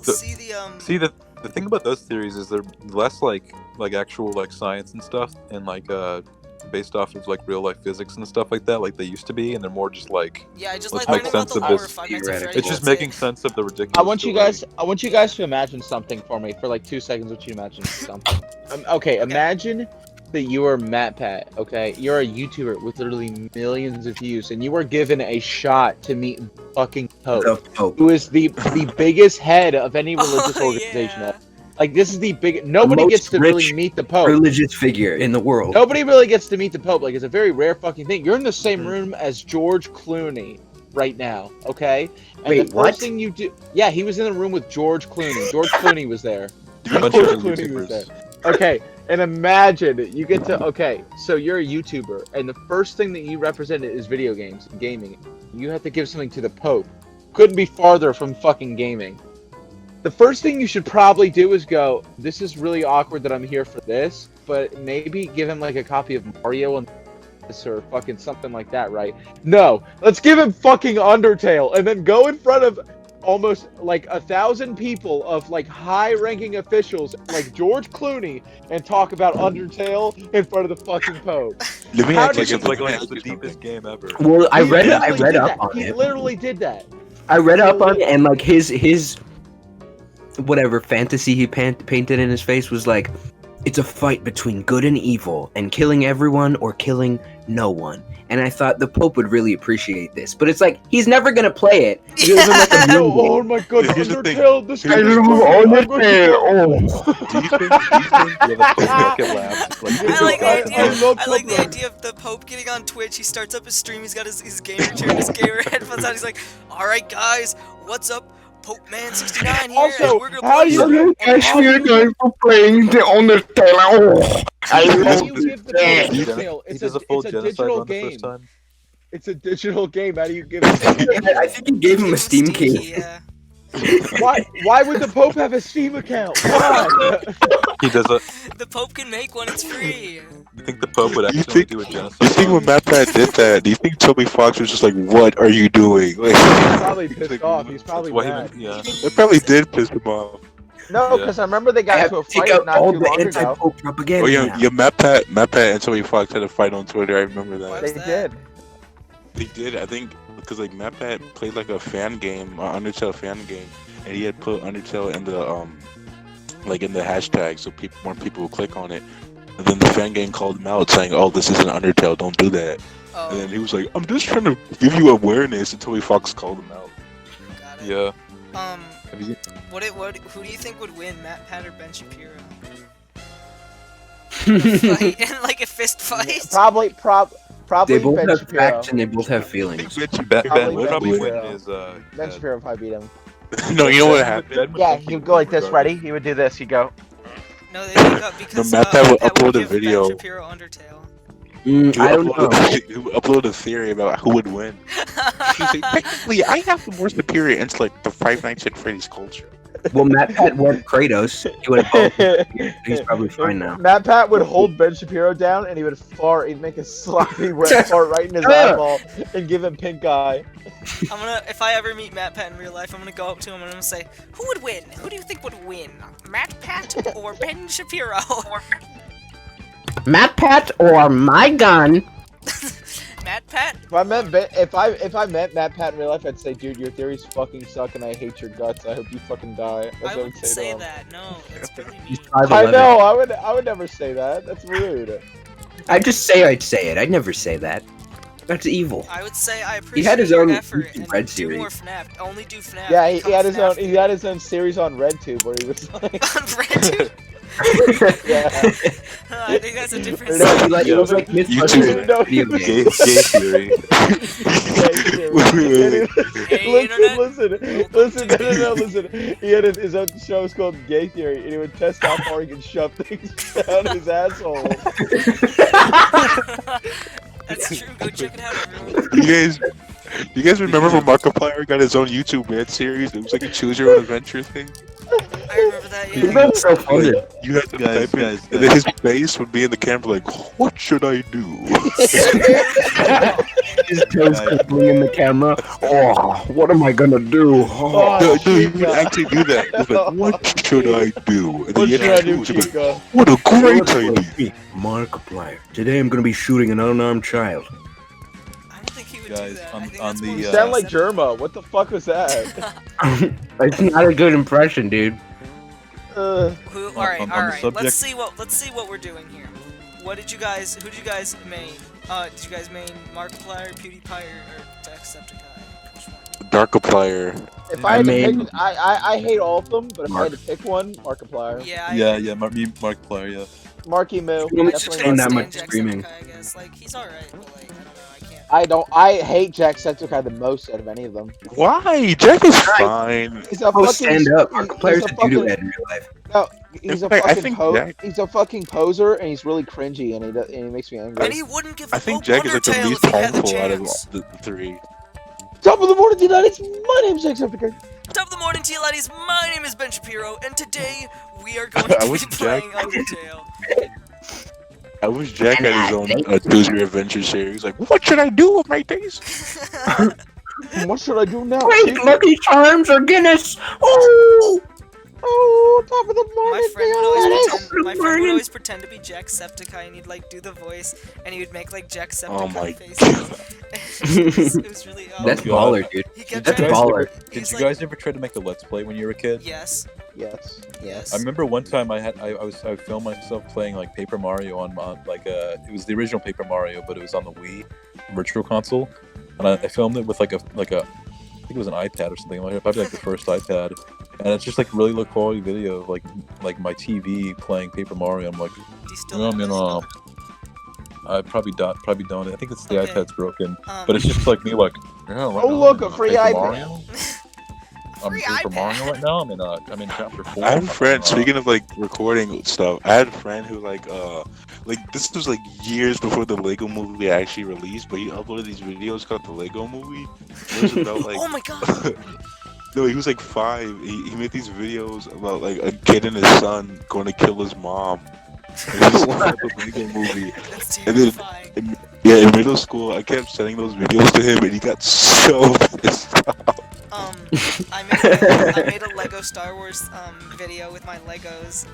Speaker 2: see the
Speaker 4: See the thing about those theories is they're less like actual like science and stuff, and like based off of like real life physics and stuff like that, like they used to be, and they're more just like
Speaker 2: Yeah, I just
Speaker 4: let's
Speaker 2: like
Speaker 4: make
Speaker 2: learning about
Speaker 4: sense
Speaker 2: the
Speaker 4: of
Speaker 2: lore
Speaker 4: this.
Speaker 2: of Five Nights at
Speaker 1: Theoretically.
Speaker 2: Freddy's.
Speaker 4: It's just
Speaker 2: that's
Speaker 4: making
Speaker 2: it.
Speaker 4: sense of the ridiculous.
Speaker 3: I want you
Speaker 4: story.
Speaker 3: guys to imagine something for me for like 2 seconds. What you imagine something? Okay, imagine that you are MatPat. Okay, you're a YouTuber with literally millions of views, and you were given a shot to meet fucking
Speaker 1: The
Speaker 3: Pope,
Speaker 1: Pope.
Speaker 3: who is the biggest head of any religious
Speaker 2: Oh,
Speaker 3: organization.
Speaker 2: yeah.
Speaker 3: Like this is the big. Nobody
Speaker 1: most
Speaker 3: gets to really
Speaker 1: rich
Speaker 3: meet the Pope.
Speaker 1: Religious figure in the world.
Speaker 3: Nobody really gets to meet the Pope. Like, it's a very rare fucking thing. You're in the same
Speaker 1: Mhm.
Speaker 3: room as George Clooney right now, okay? And
Speaker 1: Wait,
Speaker 3: the
Speaker 1: what?
Speaker 3: first thing you do... Yeah, he was in the room with George Clooney. George Clooney was there.
Speaker 4: A bunch
Speaker 3: George
Speaker 4: of
Speaker 3: Clooney was there.
Speaker 4: YouTubers.
Speaker 3: Okay, and imagine you get to... Okay, so you're a YouTuber, and the first thing that you represent is video games, gaming. You have to give something to the Pope. Couldn't be farther from fucking gaming. The first thing you should probably do is go, this is really awkward that I'm here for this, but maybe give him like a copy of Mario and this or fucking something like that, right? No, let's give him fucking Undertale and then go in front of almost like 1,000 people of like high-ranking officials like George Clooney and talk about Undertale in front of the fucking Pope.
Speaker 5: Let me
Speaker 3: How
Speaker 5: ask you
Speaker 3: did
Speaker 4: Like
Speaker 3: you-
Speaker 4: it's
Speaker 5: something.
Speaker 4: like
Speaker 5: Let me
Speaker 4: it's the
Speaker 5: ask you
Speaker 4: deepest game ever.
Speaker 1: Well, I
Speaker 3: He
Speaker 1: read
Speaker 3: literally did
Speaker 1: up
Speaker 3: that.
Speaker 1: on
Speaker 3: He
Speaker 1: it.
Speaker 3: literally did that.
Speaker 1: I read up on it, and like his whatever fantasy he painted in his face was like, it's a fight between good and evil, and killing everyone or killing no one. And I thought the Pope would really appreciate this, but it's like he's never gonna play it. He doesn't like the
Speaker 2: Yeah.
Speaker 1: real
Speaker 3: Oh
Speaker 1: game.
Speaker 3: my god,
Speaker 5: Here's the thing.
Speaker 3: Undertale, this
Speaker 5: Here's
Speaker 3: game is
Speaker 5: the
Speaker 3: great.
Speaker 5: thing.
Speaker 3: I'm going to-
Speaker 5: Do you think
Speaker 4: Yeah, the Pope Rocket Lab. Like,
Speaker 2: I like the
Speaker 3: I
Speaker 2: idea.
Speaker 3: love
Speaker 2: I like the
Speaker 3: Tumblr.
Speaker 2: idea of the Pope getting on Twitch. He starts up his stream. He's got his gamer chair and his gamer headphones on. He's like, "All right, guys, what's up? Pope Man 69 here.
Speaker 3: Also,
Speaker 2: and we're gonna
Speaker 3: how
Speaker 2: play
Speaker 3: do
Speaker 2: some-"
Speaker 3: you
Speaker 1: for playing the Undertale. Oh, I
Speaker 3: How
Speaker 1: love
Speaker 3: do you give the
Speaker 1: that.
Speaker 3: Pope Undertale?
Speaker 4: he
Speaker 3: It's
Speaker 4: does
Speaker 3: a
Speaker 4: a full
Speaker 3: it's a
Speaker 4: genocide
Speaker 3: digital
Speaker 4: run the
Speaker 3: game.
Speaker 4: first time.
Speaker 3: It's a digital game. How do you give it?
Speaker 1: I think he gave him a Steam key.
Speaker 2: Yeah.
Speaker 3: Why would the Pope have a Steam account? Why?
Speaker 4: He does a.
Speaker 2: The Pope can make one. It's free.
Speaker 4: You think the Pope would
Speaker 5: You
Speaker 4: actually
Speaker 5: think-
Speaker 4: do a
Speaker 5: Do
Speaker 4: genocide?
Speaker 5: you think when MatPat did that, do you think Toby Fox was just like, what are you doing? Like,
Speaker 3: He's probably pissed
Speaker 5: like,
Speaker 3: off. He's probably
Speaker 4: That's why
Speaker 3: mad.
Speaker 4: yeah.
Speaker 5: It probably did piss him off.
Speaker 3: No,
Speaker 4: Yeah.
Speaker 3: because I remember they
Speaker 1: I
Speaker 3: got
Speaker 1: have
Speaker 3: into a
Speaker 1: to take
Speaker 3: fight
Speaker 1: out
Speaker 3: not
Speaker 1: all
Speaker 3: too
Speaker 1: the
Speaker 3: long ago.
Speaker 1: anti-Pope propaganda.
Speaker 5: Oh yeah,
Speaker 1: now.
Speaker 5: yeah. MatPat and Toby Fox had a fight on Twitter. I remember
Speaker 2: Why
Speaker 5: that.
Speaker 2: was
Speaker 3: They
Speaker 2: that?
Speaker 3: did.
Speaker 5: They did. I think because like MatPat played like a fan game, Undertale fan game, and he had put Undertale in the like in the hashtag, so more people would click on it. And then the fan game called him out, saying, "Oh, this isn't Undertale. Don't do that." And then
Speaker 2: Oh,
Speaker 5: he was like, "I'm just trying to give you awareness." And Toby Fox called him out.
Speaker 2: got it.
Speaker 4: Yeah.
Speaker 2: Who
Speaker 4: Have you,
Speaker 2: do you think would win, Matt Pat or Ben Shapiro? Fight in like a fist fight.
Speaker 3: Probably
Speaker 1: They both
Speaker 3: Ben
Speaker 1: have
Speaker 3: Shapiro.
Speaker 1: facts and they both have feelings.
Speaker 4: Ben
Speaker 3: Probably
Speaker 4: would probably
Speaker 3: Ben
Speaker 4: win
Speaker 3: Shapiro.
Speaker 4: is
Speaker 3: Ben Shapiro would probably beat him.
Speaker 5: No, you know what
Speaker 4: Ben
Speaker 5: happened?
Speaker 4: would
Speaker 3: Yeah,
Speaker 4: think
Speaker 3: he would go like this.
Speaker 4: regardless.
Speaker 3: Ready? He would do this. He'd go.
Speaker 2: No, they think up because
Speaker 5: Matt Pat would upload a
Speaker 2: give
Speaker 5: video.
Speaker 2: Ben Shapiro Undertale.
Speaker 1: I don't know.
Speaker 5: He would upload a theory about who would win. He's like, technically, I have the more superior intellect to Five Nights at Freddy's culture.
Speaker 1: Well, Matt Pat won Kratos. He would have both. He's probably fine now.
Speaker 3: Matt Pat would hold Ben Shapiro down and he would fart. He'd make a sloppy wet fart right in his eyeball and give him pink eye.
Speaker 2: If I ever meet Matt Pat in real life, I'm gonna go up to him and I'm gonna say, "Who would win? Who do you think would win, Matt Pat or Ben Shapiro?"
Speaker 1: Matt Pat or my gun.
Speaker 2: Matt Pat?
Speaker 3: If I met Matt Pat in real life, I'd say, dude, your theories fucking suck and I hate your guts. I hope you fucking die. That's
Speaker 2: I
Speaker 3: what I would
Speaker 2: wouldn't
Speaker 3: say
Speaker 2: say
Speaker 3: to him.
Speaker 2: that. No, that's really mean.
Speaker 1: He's
Speaker 3: I
Speaker 1: 5'11".
Speaker 3: know. I would never say that. That's rude.
Speaker 1: I'd just say I'd say it. I'd never say that. That's evil.
Speaker 2: I would say I appreciate
Speaker 1: He had his
Speaker 2: your
Speaker 1: own
Speaker 2: effort
Speaker 1: YouTube
Speaker 2: and
Speaker 1: Red
Speaker 2: do
Speaker 1: series.
Speaker 2: more FNAF. Only do FNAF.
Speaker 3: Yeah, he
Speaker 2: Become
Speaker 3: had his own.
Speaker 2: FNAF.
Speaker 3: He had his own series on RedTube where he was like,
Speaker 2: On RedTube?
Speaker 3: yeah.
Speaker 2: I think that's a different
Speaker 3: No,
Speaker 2: song.
Speaker 1: It was like
Speaker 5: YouTube.
Speaker 3: No,
Speaker 1: video
Speaker 4: Gay,
Speaker 1: games.
Speaker 4: gay theory.
Speaker 2: Hey, internet.
Speaker 3: Listen, no, listen. He had his own show called Gay Theory, and he would test how far he could shove things down his asshole.
Speaker 2: That's true. Go check it out, everyone.
Speaker 5: You guys remember when Markiplier got his own YouTube Red series? It was like a choose your own adventure thing.
Speaker 2: I remember that. Yeah.
Speaker 1: That's so funny.
Speaker 5: You had to
Speaker 4: Guys,
Speaker 5: type
Speaker 4: guys,
Speaker 5: it, and then his face would be in the camera like, "What should I do?"
Speaker 1: His toes cuddling in the camera. Oh, what am I gonna do? Oh.
Speaker 5: No, you
Speaker 3: Chica.
Speaker 5: would actually do that. It's like, "What should I do?" And then
Speaker 3: What
Speaker 5: you
Speaker 3: should
Speaker 5: had
Speaker 3: I
Speaker 5: to
Speaker 3: do,
Speaker 5: choose. You'd be like,
Speaker 3: Chica?
Speaker 5: "What a great idea!"
Speaker 1: Markiplier. Today I'm gonna be shooting an unarmed child.
Speaker 2: I don't think he would do
Speaker 4: Guys,
Speaker 2: that.
Speaker 4: on-
Speaker 2: I think
Speaker 4: on
Speaker 2: that's
Speaker 4: the,
Speaker 2: more
Speaker 3: You
Speaker 4: uh,
Speaker 3: sound like
Speaker 2: acceptable.
Speaker 3: Germa. What the fuck was that?
Speaker 1: It's not a good impression, dude.
Speaker 2: All right,
Speaker 4: on the
Speaker 2: all right.
Speaker 4: subject-
Speaker 2: Let's see what we're doing here. Who did you guys main? Did you guys main Markiplier, PewDiePie, or Jacksepticeye? Which one?
Speaker 5: Darkiplier.
Speaker 3: If I had to
Speaker 1: mean-
Speaker 3: pick, I hate all of them, but if I
Speaker 1: Mark.
Speaker 3: had to pick one, Markiplier.
Speaker 2: Yeah.
Speaker 4: Yeah, Markiplier, yeah.
Speaker 3: Marky Moo.
Speaker 1: You only
Speaker 3: Definitely
Speaker 1: stand that
Speaker 3: Marky.
Speaker 1: much
Speaker 2: Jacksepticeye,
Speaker 1: screaming.
Speaker 2: I guess. Like he's all right, but like I don't know.
Speaker 3: I hate Jacksepticeye the most out of any of them.
Speaker 5: Why? Jack is fine.
Speaker 3: He's a
Speaker 1: Oh,
Speaker 3: fucking
Speaker 1: stand up.
Speaker 3: he's
Speaker 1: Markiplier's
Speaker 3: a
Speaker 1: a
Speaker 3: fucking-
Speaker 1: doo-doo head in real life.
Speaker 3: No, he's a
Speaker 5: In fact, I
Speaker 3: fucking
Speaker 5: think Jack-
Speaker 3: he's a fucking poser, and he's really cringy, and he makes me angry.
Speaker 2: And he wouldn't give
Speaker 5: I
Speaker 2: up
Speaker 5: think Jack is like the
Speaker 2: Undertale
Speaker 5: least
Speaker 2: if he had the
Speaker 5: harmful out of
Speaker 2: chance.
Speaker 5: the three.
Speaker 3: Top of the morning, United. My name's Jacksepticeye.
Speaker 2: Top of the morning to you laddies, my name is Ben Shapiro, and today we are going
Speaker 5: I
Speaker 2: to
Speaker 5: wish
Speaker 2: be
Speaker 5: Jack-
Speaker 2: playing Undertale.
Speaker 5: I wish Jack had his own Choose Your Adventure series. Like, what should I do with my days?
Speaker 3: What should I do now?
Speaker 1: Wait,
Speaker 3: Chica?
Speaker 1: Lucky Charms or Guinness? Oh!
Speaker 3: Oh, top of the
Speaker 2: My
Speaker 3: morning,
Speaker 2: friend would always
Speaker 3: United.
Speaker 2: pretend. My friend would always pretend to be Jacksepticeye, and he'd like do the voice, and he would make like Jacksepticeye
Speaker 5: Oh my
Speaker 2: faces. it was really.
Speaker 1: That's
Speaker 4: God.
Speaker 1: baller, dude.
Speaker 2: He kept
Speaker 1: That's
Speaker 2: trying to-
Speaker 1: baller.
Speaker 4: Did
Speaker 2: he's
Speaker 4: you
Speaker 2: like-
Speaker 4: guys ever try to make a Let's Play when you were a kid?
Speaker 2: Yes.
Speaker 3: Yes.
Speaker 2: Yes.
Speaker 4: I remember one time I filmed myself playing like Paper Mario on like it was the original Paper Mario, but it was on the Wii Virtual Console, and I filmed it with like a I think it was an iPad or something, like probably like the first iPad, and it's just like really low quality video of like my TV playing Paper Mario. I'm like,
Speaker 2: Do you still
Speaker 4: no, I
Speaker 2: have
Speaker 4: mean,
Speaker 2: it?
Speaker 4: I probably don't. I think it's the
Speaker 2: Okay.
Speaker 4: iPad's broken, but it's just like me like, yeah,
Speaker 3: Oh, look, a free
Speaker 4: Paper
Speaker 3: iPad.
Speaker 4: Mario? I'm
Speaker 2: Free
Speaker 4: Paper
Speaker 2: iPad.
Speaker 4: Mario right now. I'm in chapter 4.
Speaker 5: I had a friend, speaking of like recording stuff, I had a friend who like this was like years before the Lego movie actually released, but he uploaded these videos called the Lego movie. It was about like
Speaker 2: Oh my god.
Speaker 5: no, he was like 5. He made these videos about like a kid and his son going to kill his mom. And it was about the Lego movie.
Speaker 2: That's
Speaker 5: And then-
Speaker 2: terrifying.
Speaker 5: Yeah, in middle school, I kept sending those videos to him, and he got so pissed off.
Speaker 2: I made a Lego Star Wars video with my Legos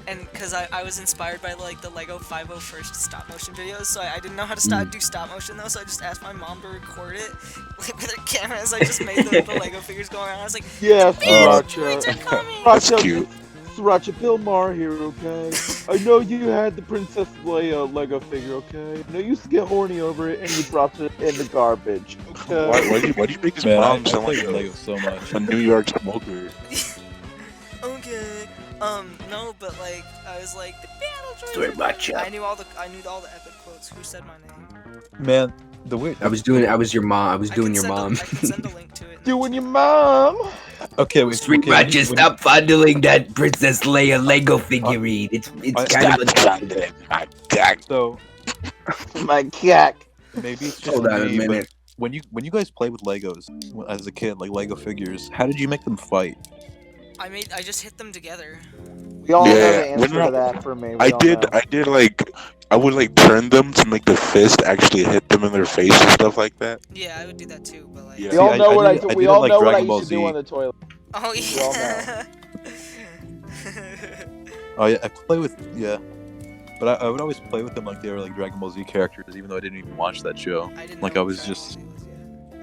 Speaker 2: and because I was inspired by like the Lego 501st stop motion videos, so I didn't know how to do stop motion though, so I just asked my mom to record it like with her camera as I just made the Lego figures go around. I was like,
Speaker 3: Yes,
Speaker 2: droids are
Speaker 3: Sriracha.
Speaker 2: coming!
Speaker 5: That's
Speaker 3: Sriracha,
Speaker 5: cute.
Speaker 3: Sriracha, Bill Maher here, okay? I know you had the Princess Leia Lego figure, okay? I know you used to get horny over it and you dropped it in the garbage, okay?
Speaker 5: Why do you make his
Speaker 4: Man, I
Speaker 5: mom sound
Speaker 4: play
Speaker 5: like
Speaker 4: with Lego so much.
Speaker 5: a New York smoker?
Speaker 2: Okay. No, but like I was like the battle droids.
Speaker 1: Very
Speaker 2: are
Speaker 1: much,
Speaker 2: coming."
Speaker 1: yeah.
Speaker 2: I knew all the epic quotes. Who said my name?
Speaker 4: Man, the weird.
Speaker 1: I was your mom. I was doing your mom.
Speaker 2: I can send a link to it.
Speaker 3: Doing your mom!
Speaker 4: Okay, wait.
Speaker 1: Sweet
Speaker 4: okay,
Speaker 1: Roger, stop fondling that Princess Leia Lego figurine. It's kind of a
Speaker 4: So
Speaker 3: My cat.
Speaker 4: maybe it's just
Speaker 1: Hold on a
Speaker 4: me, but
Speaker 1: minute.
Speaker 4: when you guys play with Legos as a kid, like Lego figures, how did you make them fight?
Speaker 2: I just hit them together.
Speaker 3: We all know
Speaker 5: Yeah,
Speaker 3: the answer
Speaker 5: when
Speaker 3: to that for me. We
Speaker 5: I
Speaker 3: all
Speaker 5: did
Speaker 3: know.
Speaker 5: like I would like turn them to make the fist actually hit them in their face and stuff like that.
Speaker 2: Yeah, I would do that too, but like.
Speaker 5: Yeah.
Speaker 3: We all
Speaker 4: See,
Speaker 3: know
Speaker 4: I
Speaker 3: what I
Speaker 4: did-
Speaker 3: do.
Speaker 4: I
Speaker 3: We
Speaker 4: did it
Speaker 3: all
Speaker 4: like
Speaker 3: know what I
Speaker 4: Dragon Ball
Speaker 3: used to do
Speaker 4: Z.
Speaker 3: on the toilet.
Speaker 2: Oh
Speaker 3: We all
Speaker 2: yeah.
Speaker 4: Oh yeah, I play with but I would always play with them like they were like Dragon Ball Z characters, even though I didn't even watch that show.
Speaker 2: I didn't
Speaker 4: Like
Speaker 2: know
Speaker 4: I
Speaker 2: what
Speaker 4: was
Speaker 2: Dragon
Speaker 4: just
Speaker 2: Ball Z was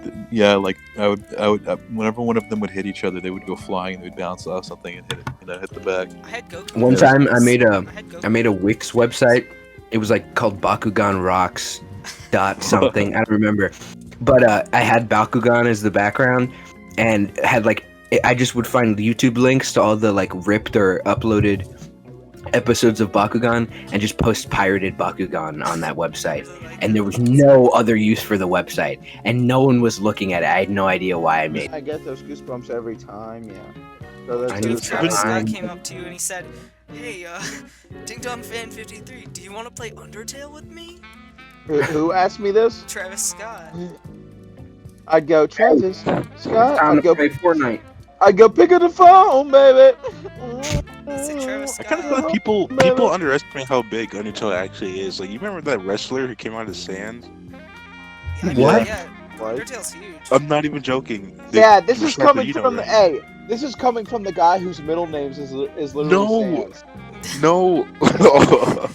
Speaker 2: yet.
Speaker 4: yeah, like I would whenever one of them would hit each other, they would go flying and they'd bounce off something and hit it, hit the back.
Speaker 2: I had Goku.
Speaker 1: One time I made a
Speaker 2: had Goku.
Speaker 1: I made a Wix website. It was like called Bakugan Rocks dot something. I don't remember. But I had Bakugan as the background and had like I just would find YouTube links to all the like ripped or uploaded episodes of Bakugan and just post pirated Bakugan on that website. And there was no other use for the website and no one was looking at it. I had no idea why I made it.
Speaker 3: I get those goosebumps every time, yeah. So that's
Speaker 1: I
Speaker 3: it.
Speaker 1: need
Speaker 2: Travis
Speaker 1: time.
Speaker 2: Scott came up to you and he said, "Hey, Ding Dong Fan 53, do you want to play Undertale with me?"
Speaker 3: Who asked me this?
Speaker 2: Travis Scott.
Speaker 3: I'd go, Travis, Scott,
Speaker 1: Time
Speaker 3: I'd
Speaker 1: to
Speaker 3: go,
Speaker 1: play Fortnite.
Speaker 3: I go pick up the phone, baby.
Speaker 2: Let's say Travis
Speaker 5: I kind of
Speaker 2: Scott.
Speaker 5: feel like people underestimate how big Undertow actually is. Like, you remember that wrestler who came out of Sands?
Speaker 2: I mean,
Speaker 1: What?
Speaker 2: Yeah,
Speaker 3: What?
Speaker 2: Undertale's huge.
Speaker 5: I'm not even joking.
Speaker 3: Yeah, this is
Speaker 5: Respect,
Speaker 3: coming
Speaker 5: you know,
Speaker 3: from the
Speaker 5: right?
Speaker 3: This is coming from the guy whose middle names is literally
Speaker 5: No.
Speaker 3: Sans.
Speaker 5: No. No,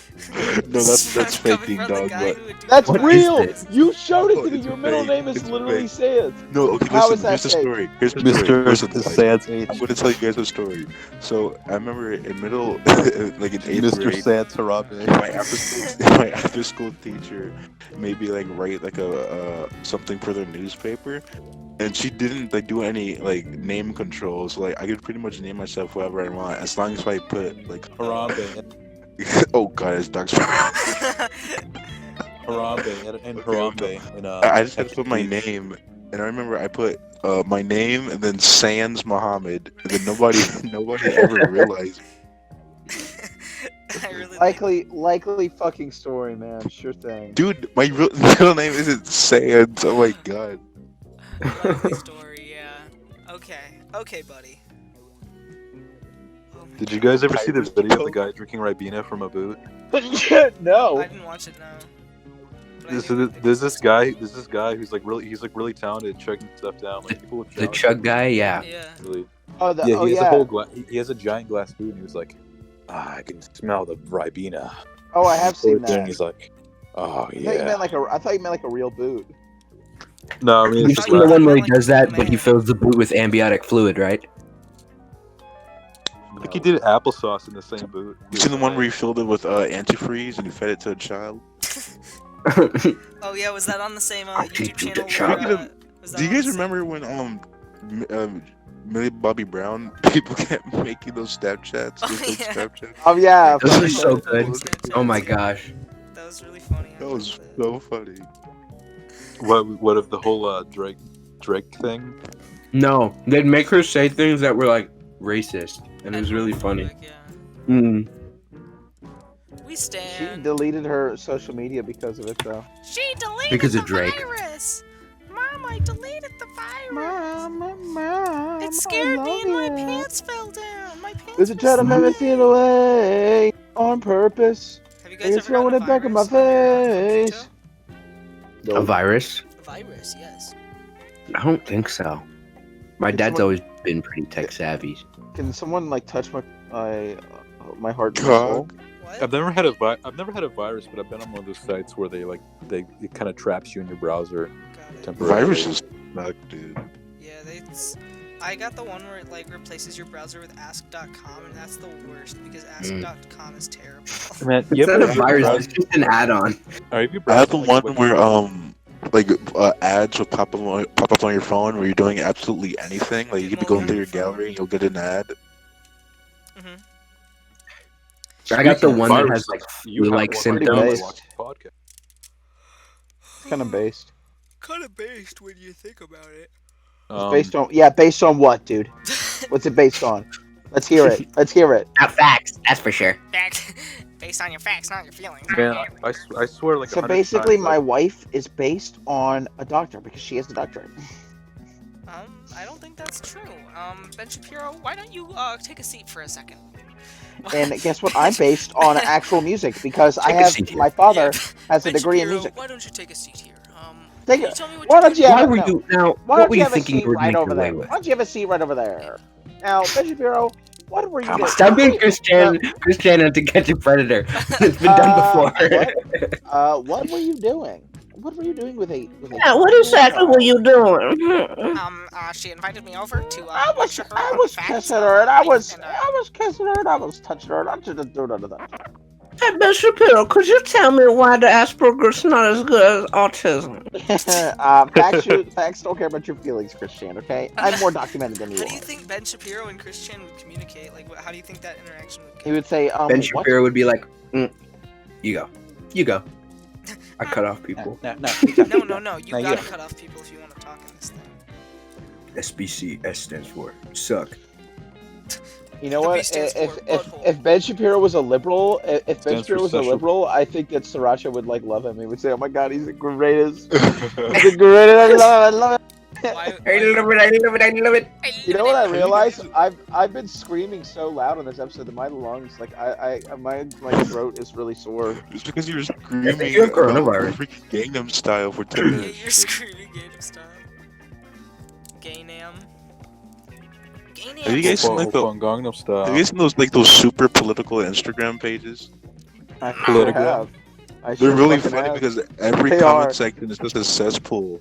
Speaker 2: This
Speaker 5: that's
Speaker 2: is coming
Speaker 5: faking,
Speaker 2: from the
Speaker 5: dog.
Speaker 2: guy
Speaker 5: But
Speaker 2: who would do
Speaker 3: That's
Speaker 2: the
Speaker 1: What is
Speaker 3: real.
Speaker 1: this?
Speaker 3: You showed it
Speaker 5: No,
Speaker 3: to me.
Speaker 5: it's
Speaker 3: Your middle
Speaker 5: fake.
Speaker 3: name is
Speaker 5: It's
Speaker 3: literally
Speaker 5: fake.
Speaker 3: Sans.
Speaker 5: no, okay,
Speaker 3: How
Speaker 5: listen.
Speaker 3: is that
Speaker 5: Here's the
Speaker 3: fake?
Speaker 5: story. Here's the story.
Speaker 4: Mr.
Speaker 5: Listen, like,
Speaker 4: Sans H.
Speaker 5: I'm going to tell you guys a story. So I remember in middle, like in 8th
Speaker 4: Mr.
Speaker 5: grade,
Speaker 4: Sans Harambe.
Speaker 5: my after school teacher maybe like write like a something for their newspaper, and she didn't like do any like name controls. Like I could pretty much name myself whatever I want as long as I put like
Speaker 4: Harambe.
Speaker 5: oh god, it's Doug's.
Speaker 4: Harambe and Harambe. And,
Speaker 5: I just had to put my name, and I remember I put my name and then Sans Muhammad, and then nobody ever realized.
Speaker 2: I really like
Speaker 3: Likely fucking story, man. Sure thing.
Speaker 5: Dude, my real name isn't Sans. Oh my god.
Speaker 2: likely story, yeah. Okay, buddy. Oh my
Speaker 4: Did you
Speaker 2: God.
Speaker 4: guys ever see the video of the guy drinking Ribena from a boot?
Speaker 3: No.
Speaker 2: I didn't watch it now. But I
Speaker 4: There's,
Speaker 2: do
Speaker 4: there's this guy who's like really talented at chugging stuff down. Like people with
Speaker 1: The
Speaker 4: chug.
Speaker 1: chug guy, yeah.
Speaker 2: Yeah.
Speaker 4: Really.
Speaker 3: Oh,
Speaker 4: Yeah, he has
Speaker 3: yeah.
Speaker 4: a whole he has a giant glass boot, and he was like, I can smell the Ribena.
Speaker 3: Oh, I have seen
Speaker 4: And
Speaker 3: that.
Speaker 4: he's like, oh
Speaker 3: I thought you
Speaker 4: yeah.
Speaker 3: meant like a real boot.
Speaker 4: No, I mean
Speaker 1: You've
Speaker 4: it's
Speaker 1: seen the
Speaker 4: just
Speaker 1: one where he
Speaker 2: like
Speaker 1: does
Speaker 2: the
Speaker 1: that, but he
Speaker 2: man.
Speaker 1: fills the boot with amniotic fluid, right?
Speaker 4: I think he did applesauce in the same boot.
Speaker 5: You seen the one where you filled it with antifreeze and you fed it to a child?
Speaker 2: Oh yeah, was that on the same
Speaker 1: I'll
Speaker 2: YouTube
Speaker 1: teach you
Speaker 2: channel?
Speaker 1: to chug.
Speaker 2: Where, was that
Speaker 5: Do you
Speaker 2: on
Speaker 5: guys
Speaker 2: the same-
Speaker 5: remember when Millie Bobby Brown people kept making those Snapchats?
Speaker 2: Oh,
Speaker 5: Those
Speaker 2: yeah.
Speaker 5: Snapchats?
Speaker 3: Oh yeah.
Speaker 1: Those are
Speaker 3: fucking-
Speaker 1: so good.
Speaker 2: Snapchats.
Speaker 1: Oh my gosh.
Speaker 2: That was really funny. I
Speaker 5: That was
Speaker 2: liked it.
Speaker 5: so funny.
Speaker 4: What of the whole Drake thing?
Speaker 1: No, they'd make her say things that were like racist, and it was really funny.
Speaker 2: Like, yeah.
Speaker 1: Mm.
Speaker 2: We
Speaker 3: She
Speaker 2: stand.
Speaker 3: deleted her social media because of it, though.
Speaker 2: She deleted
Speaker 1: Because
Speaker 2: the
Speaker 1: of Drake.
Speaker 2: virus. Mom, I deleted the virus.
Speaker 3: Mom,
Speaker 2: It scared me and my pants fell down. My pants.
Speaker 3: There's a
Speaker 2: were
Speaker 3: try to make me
Speaker 2: sliding.
Speaker 3: feel away on purpose.
Speaker 2: Have you
Speaker 3: And
Speaker 2: guys
Speaker 3: it's
Speaker 2: ever gotten
Speaker 3: throwing
Speaker 2: a
Speaker 3: it back in my
Speaker 2: virus on your
Speaker 3: face.
Speaker 1: A virus?
Speaker 2: computer? A virus, yes.
Speaker 1: I don't think so. My
Speaker 3: Can
Speaker 1: dad's
Speaker 3: someone-
Speaker 1: always been pretty tech savvy.
Speaker 3: Can someone like touch my heart and
Speaker 5: God.
Speaker 3: soul?
Speaker 2: What?
Speaker 4: I've never had a virus, but I've been on one of those sites where it kind of traps you in your browser
Speaker 2: Got it.
Speaker 4: temporarily.
Speaker 5: Viruses suck, dude.
Speaker 2: Yeah, I got the one where it like replaces your browser with ask.com, and that's the worst because ask.com is terrible.
Speaker 4: Man,
Speaker 1: It's not a virus, it's just an add-on.
Speaker 4: Are you
Speaker 5: I had the
Speaker 4: browsing,
Speaker 5: one where ads would pop up on your phone where you're doing absolutely anything. Like you could be going through your gallery and you'll get an ad.
Speaker 2: Hmm.
Speaker 1: I got the
Speaker 4: Speaking of
Speaker 1: one that has
Speaker 4: viruses,
Speaker 1: like
Speaker 4: you have
Speaker 1: flu-like
Speaker 4: one
Speaker 1: symptoms.
Speaker 4: right now
Speaker 3: Based.
Speaker 4: to watch the podcast.
Speaker 3: It's kind of based.
Speaker 2: Kind of based when you think about it.
Speaker 3: Based on what, dude? What's it based on? Let's hear it. Let's hear it.
Speaker 1: Not facts, that's for sure.
Speaker 2: Based on your facts, not your feelings.
Speaker 4: Man, I swear, like
Speaker 3: So
Speaker 4: 100
Speaker 3: basically,
Speaker 4: times,
Speaker 3: my wife is based on a doctor because she has a doctorate.
Speaker 2: I don't think that's true. Ben Shapiro, why don't you take a seat for a second?
Speaker 3: And guess what? I'm based on actual music because I
Speaker 1: Take a
Speaker 3: have
Speaker 1: seat here.
Speaker 3: my father has a
Speaker 2: Ben
Speaker 3: degree in
Speaker 2: Shapiro,
Speaker 3: music.
Speaker 2: Why don't you take a seat here?
Speaker 3: Take
Speaker 2: Can you
Speaker 3: it.
Speaker 2: tell me what
Speaker 3: Why
Speaker 2: you're
Speaker 3: don't you
Speaker 2: doing?
Speaker 1: Why
Speaker 3: have
Speaker 1: were
Speaker 3: no.
Speaker 1: you now?
Speaker 3: Why
Speaker 1: What
Speaker 3: don't
Speaker 1: were
Speaker 3: you
Speaker 1: you
Speaker 3: have a
Speaker 1: thinking
Speaker 3: seat
Speaker 1: you were
Speaker 3: right
Speaker 1: going to
Speaker 3: over
Speaker 1: get away
Speaker 3: there?
Speaker 1: with?
Speaker 3: Why don't you have a seat right over there? Now, Ben Shapiro, what were you doing?
Speaker 1: Stop being Christiana to catch a predator. It's been done before.
Speaker 3: What were you doing? What were you doing with a?
Speaker 8: Yeah, what exactly were you doing?
Speaker 2: She invited me over to
Speaker 3: I was
Speaker 2: lecture her on the facts
Speaker 3: kissing
Speaker 2: of
Speaker 3: her, and I
Speaker 2: life,
Speaker 3: was
Speaker 2: and,
Speaker 3: kissing her, and I was touching her, and I didn't do none of that.
Speaker 8: Hey, Ben Shapiro, could you tell me why the Asperger's not as good as autism?
Speaker 3: Facts don't care about your feelings, Christian. Okay, I'm more documented than you
Speaker 2: How do you
Speaker 3: are.
Speaker 2: think Ben Shapiro and Christian would communicate? Like, how do you think that interaction would
Speaker 3: He
Speaker 2: go?
Speaker 3: would say,
Speaker 1: Ben
Speaker 3: what?
Speaker 1: Shapiro would be like, you go. You go. I cut off people.
Speaker 2: No, you
Speaker 3: No, you
Speaker 2: gotta
Speaker 3: don't.
Speaker 2: cut off people if you want to talk in this thing.
Speaker 1: SBC, S stands for suck.
Speaker 3: You know
Speaker 2: The B
Speaker 3: what?
Speaker 2: stands for butthole.
Speaker 3: If Ben Shapiro was a liberal, if Ben
Speaker 4: Stands for
Speaker 3: Shapiro was a
Speaker 4: special.
Speaker 3: liberal, I think that Sriracha would like love him. He would say, "Oh my God, he's the greatest. He's the greatest. I love it.
Speaker 2: Why?
Speaker 1: I love it. I love it. I love it.
Speaker 3: You know what I realized? I've been screaming so loud on this episode that my lungs, like my throat is really sore.
Speaker 5: It's because you're
Speaker 1: I think
Speaker 5: screaming
Speaker 1: you have
Speaker 5: about
Speaker 1: coronavirus.
Speaker 5: freaking Gangnam Style for 10
Speaker 2: Yeah,
Speaker 5: minutes.
Speaker 2: you're screaming Gangnam Style. Gaynam.
Speaker 5: Have you guys seen like the?
Speaker 4: Gangnam
Speaker 5: Have
Speaker 4: Style.
Speaker 5: you guys seen those super political Instagram pages?
Speaker 3: I sure
Speaker 4: Political.
Speaker 3: have. I
Speaker 5: They're
Speaker 3: sure
Speaker 5: really
Speaker 3: fucking
Speaker 5: funny
Speaker 3: have.
Speaker 5: because every
Speaker 3: They
Speaker 5: comment
Speaker 3: are.
Speaker 5: section is just a cesspool.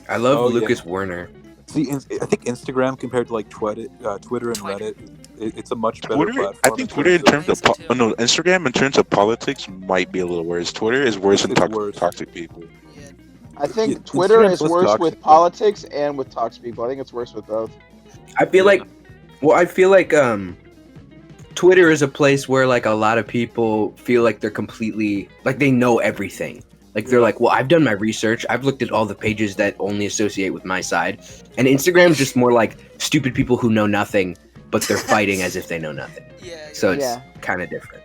Speaker 1: I love
Speaker 4: Oh, yeah.
Speaker 1: Lucas Werner.
Speaker 4: See, I think Instagram compared to like Twitter and
Speaker 2: Twitter.
Speaker 4: Reddit, it's a much better
Speaker 5: Twitter,
Speaker 4: platform.
Speaker 5: I think Twitter in terms of
Speaker 2: I think so, too.
Speaker 5: no, Instagram in terms of politics might be a little worse. Twitter is worse than
Speaker 4: It's worse.
Speaker 5: toxic people.
Speaker 2: Yeah.
Speaker 3: I think
Speaker 4: Yeah,
Speaker 3: Twitter
Speaker 4: Instagram's
Speaker 3: is
Speaker 4: less
Speaker 3: worse
Speaker 4: toxic,
Speaker 3: with
Speaker 4: but-
Speaker 3: politics and with toxic people. I think it's worse with both.
Speaker 1: I feel
Speaker 4: Yeah.
Speaker 1: like Twitter is a place where like a lot of people feel like they're completely like they know everything. Like they're like, well, I've done my research. I've looked at all the pages that only associate with my side. And Instagram's just more like stupid people who know nothing, but they're fighting as if they know nothing.
Speaker 2: Yeah.
Speaker 1: So it's
Speaker 3: Yeah.
Speaker 1: kind of different.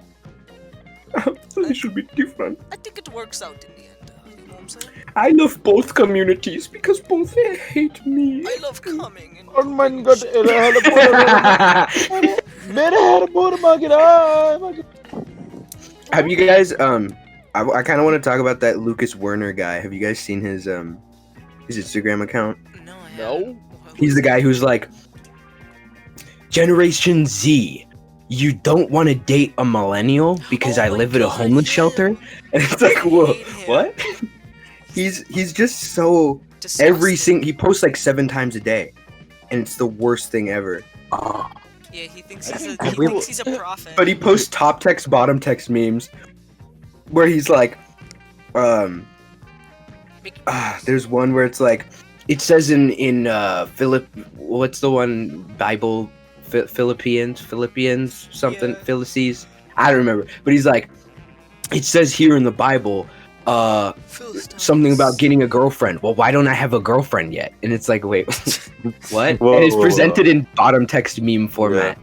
Speaker 1: It should be different.
Speaker 2: I think it works out in the end. You know what I'm saying?
Speaker 1: I love both communities because both hate me.
Speaker 2: I love coming. And
Speaker 3: Oh my god,
Speaker 1: Have you guys I kind of want to talk about that Lucas Werner guy. Have you guys seen his Instagram account?
Speaker 2: No, I
Speaker 3: No.
Speaker 2: haven't.
Speaker 1: He's the guy who's like, Generation Z, you don't want to date a millennial because
Speaker 2: Oh
Speaker 1: I
Speaker 2: my
Speaker 1: live at a
Speaker 2: God,
Speaker 1: homeless
Speaker 2: yeah.
Speaker 1: shelter? And it's like, whoa,
Speaker 2: hate him.
Speaker 1: what? He's just so
Speaker 2: Disgusting.
Speaker 1: he posts like 7 times a day, and it's the worst thing ever.
Speaker 2: Yeah, he thinks he
Speaker 1: Every-
Speaker 2: thinks he's a prophet.
Speaker 1: But he posts top text, bottom text memes, where he's like, there's one where it's like, it says in what's the one Bible, Philippians something,
Speaker 2: Yeah.
Speaker 1: Philippines, I don't remember, but he's like, it says here in the Bible,
Speaker 2: Philistines.
Speaker 1: something about getting a girlfriend. Well, why don't I have a girlfriend yet? And it's like, wait, what?
Speaker 4: Whoa,
Speaker 1: and it's
Speaker 4: whoa,
Speaker 1: presented in bottom text meme format.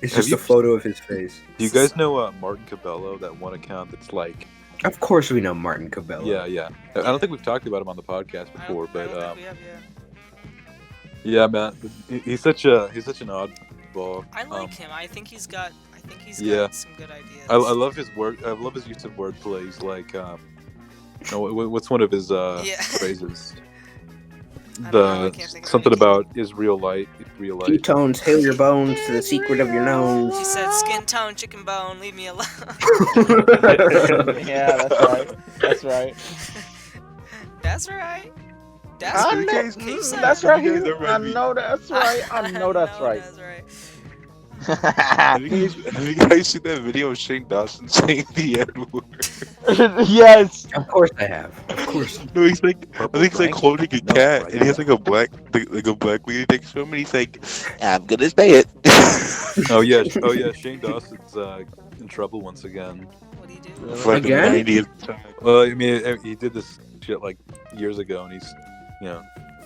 Speaker 1: It's
Speaker 4: Have
Speaker 1: just
Speaker 4: you-
Speaker 1: a photo of his face.
Speaker 4: Do you guys know Martin Cabello? That one account that's like,
Speaker 1: Of course we know Martin Cabello.
Speaker 4: yeah. I don't think we've talked about him on the podcast
Speaker 2: I
Speaker 4: before,
Speaker 2: don't
Speaker 4: but
Speaker 2: think we have,
Speaker 4: yeah, man, he's such an oddball.
Speaker 2: I like him. I think he's got
Speaker 4: Yeah.
Speaker 2: got some good ideas.
Speaker 4: I love his word. I love his use of wordplay. He's like, what's one of his
Speaker 2: Yeah.
Speaker 4: phrases?
Speaker 2: I don't know, I can't think of
Speaker 4: Something
Speaker 2: any.
Speaker 4: about Real light.
Speaker 1: Ketones, hail your bones to the secret of your nose.
Speaker 2: He said, "Skin tone, chicken bone, leave me alone."
Speaker 3: Yeah, that's right. That's right.
Speaker 2: That's right. That's
Speaker 3: I
Speaker 2: right.
Speaker 3: know,
Speaker 2: Keep saying
Speaker 3: that's
Speaker 2: it.
Speaker 3: right.
Speaker 5: You guys ever
Speaker 3: I
Speaker 5: read-
Speaker 3: know that's right. I know that's right.
Speaker 2: That's right.
Speaker 5: Have you guys seen that video of Shane Dawson saying the N word?
Speaker 3: Yes.
Speaker 1: Of course I have. Of course.
Speaker 5: No, he's like, I think he's like holding a
Speaker 4: No,
Speaker 5: cat,
Speaker 4: right.
Speaker 5: and he has like a black lady next to him, and he's like, I'm gonna say it.
Speaker 4: Oh yeah. Shane Dawson's in trouble once again.
Speaker 2: What do you do?
Speaker 5: For like the
Speaker 1: Again?
Speaker 5: 90th time.
Speaker 4: Well, I mean, he did this shit like years ago, and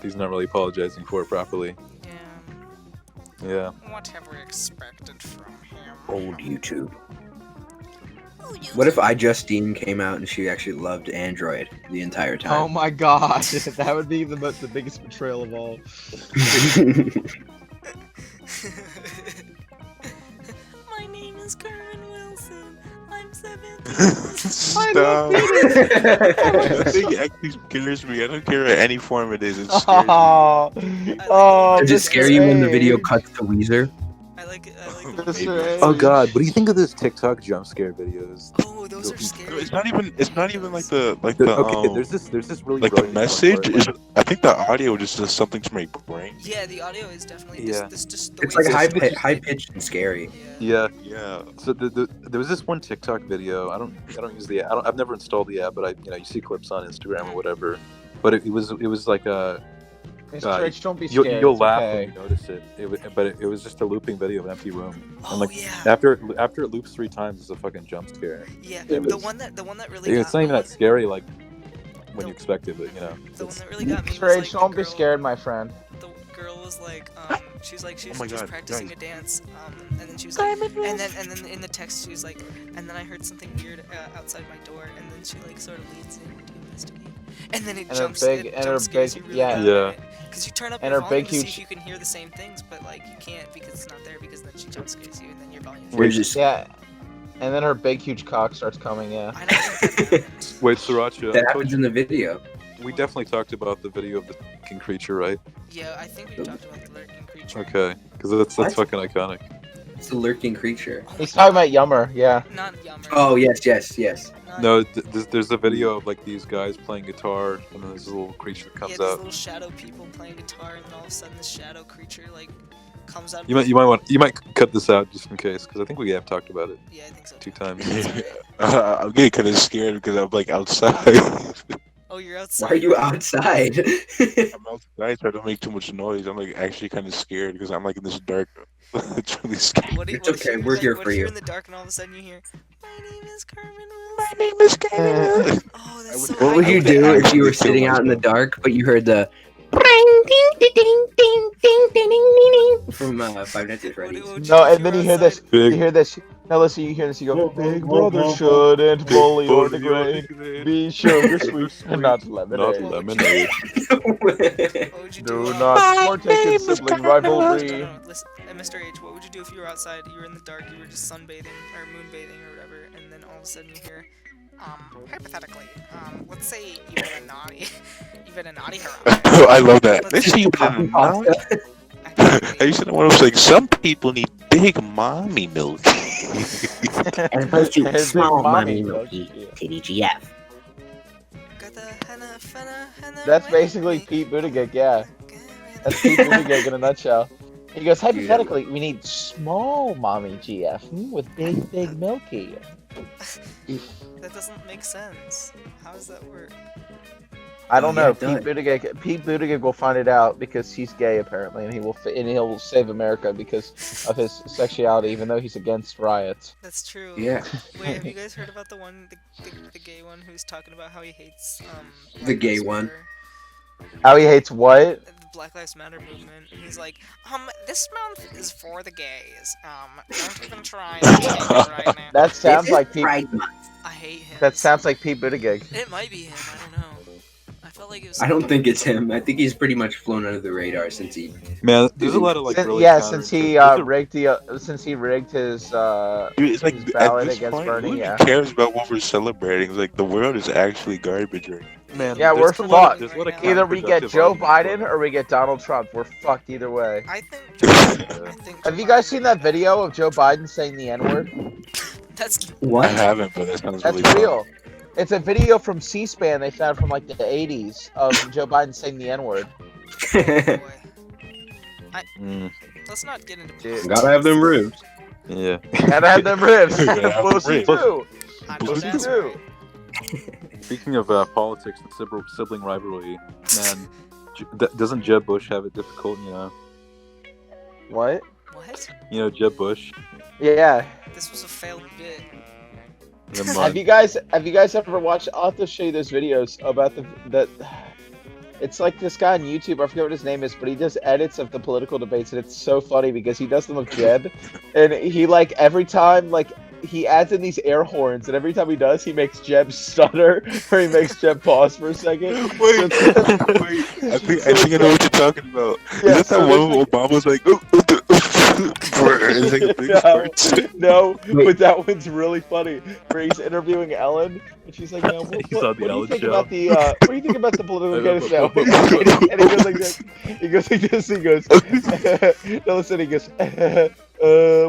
Speaker 4: he's not really apologizing for it properly.
Speaker 2: Yeah.
Speaker 4: Yeah.
Speaker 2: Whatever expected from him.
Speaker 1: Old YouTube.
Speaker 2: Oh, you
Speaker 1: What if iJustine came out and she actually loved Android the entire
Speaker 3: Oh
Speaker 1: time?
Speaker 3: my god, that would be the biggest betrayal of all.
Speaker 2: My name is Kerwin Wilson. I'm 17.
Speaker 5: Stop. That thing actually scares me. I don't care what any form it is. It scares me.
Speaker 3: Oh, oh,
Speaker 1: Does it
Speaker 3: Mr.
Speaker 1: scare you when the video
Speaker 3: A.
Speaker 1: cuts to Weezer?
Speaker 2: I like it.
Speaker 3: Mr. A.
Speaker 4: Oh God, what do you think of those TikTok jump scare videos?
Speaker 2: Oh, those are
Speaker 5: No,
Speaker 2: scary.
Speaker 5: It's not even like the
Speaker 4: Okay, there's this really
Speaker 5: like the
Speaker 4: brilliant one
Speaker 5: message
Speaker 4: where,
Speaker 5: is. I think the audio just does something to my brain.
Speaker 2: Yeah, the audio is definitely
Speaker 4: Yeah.
Speaker 2: just the
Speaker 1: It's
Speaker 2: way
Speaker 1: like
Speaker 2: it's-
Speaker 1: high pitched and scary.
Speaker 2: Yeah.
Speaker 4: Yeah.
Speaker 5: Yeah.
Speaker 4: So there was this one TikTok video. I don't use the app. I've never installed the app, but you see clips on Instagram or whatever. But it was like a
Speaker 3: Mr. H, don't be scared.
Speaker 4: you'll
Speaker 3: it's
Speaker 4: laugh
Speaker 3: okay.
Speaker 4: when you notice it. But it was just a looping video of an empty room.
Speaker 2: Oh
Speaker 4: And like
Speaker 2: yeah.
Speaker 4: after it loops 3 times, it's a fucking jump scare.
Speaker 2: Yeah.
Speaker 4: it
Speaker 2: The
Speaker 4: was-
Speaker 2: one that really.
Speaker 4: It's
Speaker 2: got
Speaker 4: not even
Speaker 2: me-
Speaker 4: that scary like when you expect it, but
Speaker 2: The one
Speaker 4: it's-
Speaker 2: that really got me.
Speaker 3: Mr.
Speaker 2: Was,
Speaker 3: H,
Speaker 2: like, the
Speaker 3: don't be
Speaker 2: girl-
Speaker 3: scared, my friend.
Speaker 2: The girl was like, she was
Speaker 5: Oh my
Speaker 2: just
Speaker 5: God,
Speaker 2: practicing
Speaker 5: guys.
Speaker 2: a dance, and then she was like, and then in the text she was like, and then I heard something weird outside my door, and then she like sort of leads in to investigate, and then it
Speaker 3: And her
Speaker 2: jumps.
Speaker 3: big-
Speaker 2: it
Speaker 3: and
Speaker 2: jump
Speaker 3: her
Speaker 2: scares
Speaker 3: big-
Speaker 2: you really
Speaker 3: yeah.
Speaker 2: bad,
Speaker 4: Yeah.
Speaker 2: right? Because you turn up
Speaker 3: And
Speaker 2: your
Speaker 3: her
Speaker 2: volume
Speaker 3: big,
Speaker 2: to see
Speaker 3: huge-
Speaker 2: if you can hear the same things, but like you can't because it's not there because then she jump scares you and then your volume.
Speaker 1: There's this.
Speaker 3: Yeah. And then her big, huge cock starts coming. Yeah.
Speaker 2: I don't think that happened.
Speaker 4: Wait, Sriracha,
Speaker 1: That
Speaker 4: I told
Speaker 1: happens
Speaker 4: you,
Speaker 1: in the video.
Speaker 4: we definitely talked about the video of the fucking creature, right?
Speaker 2: Yeah, I think we talked about the lurking creature.
Speaker 4: Okay, because that's
Speaker 1: What?
Speaker 4: fucking iconic.
Speaker 1: It's a lurking creature.
Speaker 2: Oh my
Speaker 3: He's talking about Yummer. Yeah.
Speaker 2: God, not Yummer.
Speaker 1: Oh yes, yes, yes.
Speaker 2: Not-
Speaker 4: No, there's a video of like these guys playing guitar, and then there's a little creature that
Speaker 2: yeah,
Speaker 4: comes
Speaker 2: these
Speaker 4: out.
Speaker 2: little shadow people playing guitar, and then all of a sudden this shadow creature like comes out.
Speaker 4: You might cut this out just in case, because I think we have talked about it
Speaker 2: Yeah, I think so.
Speaker 4: 2 times.
Speaker 5: I'm getting kind of scared because I'm like outside.
Speaker 2: Oh, you're outside.
Speaker 1: Why are you outside?
Speaker 5: I'm outside trying to make too much noise. I'm like actually kind of scared because I'm like in this dark. It's really scary.
Speaker 2: What,
Speaker 1: It's
Speaker 2: what if
Speaker 1: okay,
Speaker 2: you're,
Speaker 1: we're
Speaker 2: like,
Speaker 1: here
Speaker 2: what
Speaker 1: for
Speaker 2: if you're
Speaker 1: you.
Speaker 2: in the dark and all of a sudden you hear, "My name is Carmen
Speaker 5: My
Speaker 2: Wilson."
Speaker 5: name is Kevin.
Speaker 2: Oh,
Speaker 5: I
Speaker 2: that's
Speaker 5: would-
Speaker 2: so.
Speaker 1: What would
Speaker 2: hype.
Speaker 1: you do if you were
Speaker 5: Actually
Speaker 1: sitting
Speaker 5: kill
Speaker 1: out in the
Speaker 5: myself.
Speaker 1: dark, but you heard the ding ding ding ding ding ding ding ding ding from Five Nights at Freddy's?
Speaker 2: What would you
Speaker 3: No,
Speaker 2: do if
Speaker 3: and then
Speaker 2: were
Speaker 3: you hear
Speaker 2: outside?
Speaker 3: this.
Speaker 4: Big-
Speaker 3: You hear this. Now listen, you hear this. You go, Big Brother shouldn't bully or degrade. Be sugar sweet and not lemonade.
Speaker 4: Not lemonade.
Speaker 2: What would you
Speaker 3: Do
Speaker 2: do?
Speaker 3: not partake in sibling rivalry.
Speaker 2: No, listen, Mr. H, what would you do if you were outside, you were in the dark, you were just sunbathing or moonbathing or whatever, and then all of a sudden you hear, hypothetically, let's say you've been a naughty, Harambe.
Speaker 5: I love that.
Speaker 2: Let's
Speaker 5: Let's
Speaker 2: say
Speaker 5: see you
Speaker 1: Popping
Speaker 5: put a
Speaker 1: pasta.
Speaker 5: I used to know when I was like, some people need big mommy milk.
Speaker 1: As opposed
Speaker 3: Hey,
Speaker 1: to
Speaker 3: big
Speaker 1: small
Speaker 3: mommy
Speaker 1: mommy
Speaker 3: milk.
Speaker 1: milky TDGF.
Speaker 2: Got the henna
Speaker 3: That's
Speaker 2: with
Speaker 3: basically
Speaker 2: me.
Speaker 3: Pete Buttigieg. Yeah, that's Pete Buttigieg in a nutshell. He goes, hypothetically, we need small mommy GF with big milky.
Speaker 2: That doesn't make sense. How does that work?
Speaker 3: I don't
Speaker 1: Oh, yeah,
Speaker 3: know.
Speaker 1: it does.
Speaker 3: Pete Buttigieg will find it out because he's gay apparently, and he'll save America because of his sexuality, even though he's against riots.
Speaker 2: That's true.
Speaker 1: Yeah.
Speaker 2: Wait, have you guys heard about the one, the gay one who's talking about how he hates
Speaker 1: The
Speaker 2: Black
Speaker 1: gay
Speaker 2: Lives
Speaker 1: one.
Speaker 2: Matter?
Speaker 3: How he hates what?
Speaker 2: The Black Lives Matter movement, and he's like, this month is for the gays. Don't even try and take it right now.
Speaker 3: That sounds
Speaker 1: This is
Speaker 3: like Pete.
Speaker 1: Pride Month.
Speaker 2: I hate him.
Speaker 3: That sounds like Pete Buttigieg.
Speaker 2: It might be him. I don't know. I felt like it was.
Speaker 1: I don't think it's him. I think he's pretty much flown under the radar since he.
Speaker 4: Man, there's a lot of like really
Speaker 3: Yeah, since he
Speaker 4: counterintuitive-
Speaker 3: rigged his
Speaker 5: Dude, it's like
Speaker 3: his
Speaker 5: at
Speaker 3: ballot
Speaker 5: this
Speaker 3: against
Speaker 5: point,
Speaker 3: Bernie.
Speaker 5: who
Speaker 3: Yeah.
Speaker 5: cares about what we're celebrating? It's like the world is actually garbage right now.
Speaker 4: Man,
Speaker 3: Yeah,
Speaker 4: there's
Speaker 3: we're
Speaker 4: a lot of-
Speaker 3: fucked.
Speaker 4: there's a lot of
Speaker 3: Either we get
Speaker 4: counterproductive
Speaker 3: Joe
Speaker 4: arguments
Speaker 3: Biden
Speaker 4: for it.
Speaker 3: or we get Donald Trump. We're fucked either way.
Speaker 2: I think. I think
Speaker 3: Have you guys seen that video of Joe Biden saying the N-word?
Speaker 2: That's
Speaker 5: I
Speaker 1: What?
Speaker 5: haven't, but that sounds
Speaker 3: That's
Speaker 5: really fun.
Speaker 3: real. It's a video from C-SPAN they found from like the 80s of Joe Biden saying the N-word.
Speaker 2: oh boy.
Speaker 4: Mm,
Speaker 2: Let's not get into.
Speaker 3: Dude.
Speaker 1: Gotta have them ribs.
Speaker 4: yeah.
Speaker 3: And I had them ribs.
Speaker 5: Gotta have them
Speaker 3: Pussy
Speaker 5: ribs.
Speaker 3: too.
Speaker 2: I know
Speaker 3: Pussy
Speaker 2: that's
Speaker 3: too.
Speaker 2: right.
Speaker 4: Speaking of politics and sibling rivalry, man, doesn't Jeb Bush have it difficult?
Speaker 3: What?
Speaker 2: What?
Speaker 4: Jeb Bush.
Speaker 3: Yeah.
Speaker 2: This was a failed bit.
Speaker 4: Never
Speaker 3: Have
Speaker 4: mind.
Speaker 3: you guys ever watched? I'll have to show you those videos about that. It's like this guy on YouTube. I forget what his name is, but he does edits of the political debates, and it's so funny because he does them with Jeb, and he like every time like he adds in these air horns, and every time he does, he makes Jeb stutter or he makes Jeb pause for a second.
Speaker 5: Wait, I think I know what you're talking about.
Speaker 3: Yeah,
Speaker 5: Is that
Speaker 3: so
Speaker 5: that one where Obama's like, it's like a big fart?
Speaker 3: No, but that one's really funny. Where he's interviewing Ellen, and she's like, "No, what,
Speaker 4: He's on the
Speaker 3: what do you
Speaker 4: Ellen
Speaker 3: think
Speaker 4: show.
Speaker 3: about the what do you think about the political candidates now?" And he goes like this. He goes like this. He goes, "No, listen." He goes, what?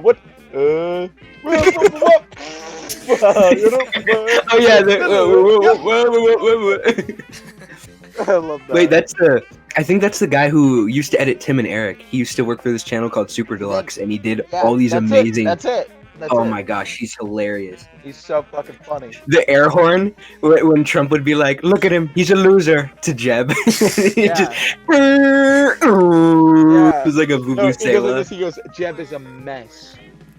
Speaker 3: What?
Speaker 1: Oh yeah.
Speaker 3: I love that.
Speaker 1: Wait, that's the. I think that's the guy who used to edit Tim and Eric. He used to work for this channel called Super Deluxe, and he did
Speaker 3: Yeah,
Speaker 1: all these
Speaker 3: that's
Speaker 1: amazing.
Speaker 3: That's it. That's
Speaker 1: Oh
Speaker 3: it.
Speaker 1: my gosh, he's hilarious.
Speaker 3: He's so fucking funny.
Speaker 1: The air horn when Trump would be like, "Look at him, he's a loser," to Jeb. He
Speaker 3: Yeah.
Speaker 1: just, it was like a
Speaker 3: No,
Speaker 1: boo
Speaker 3: he goes like
Speaker 1: sailor.
Speaker 3: this. He goes, "Jeb is a mess.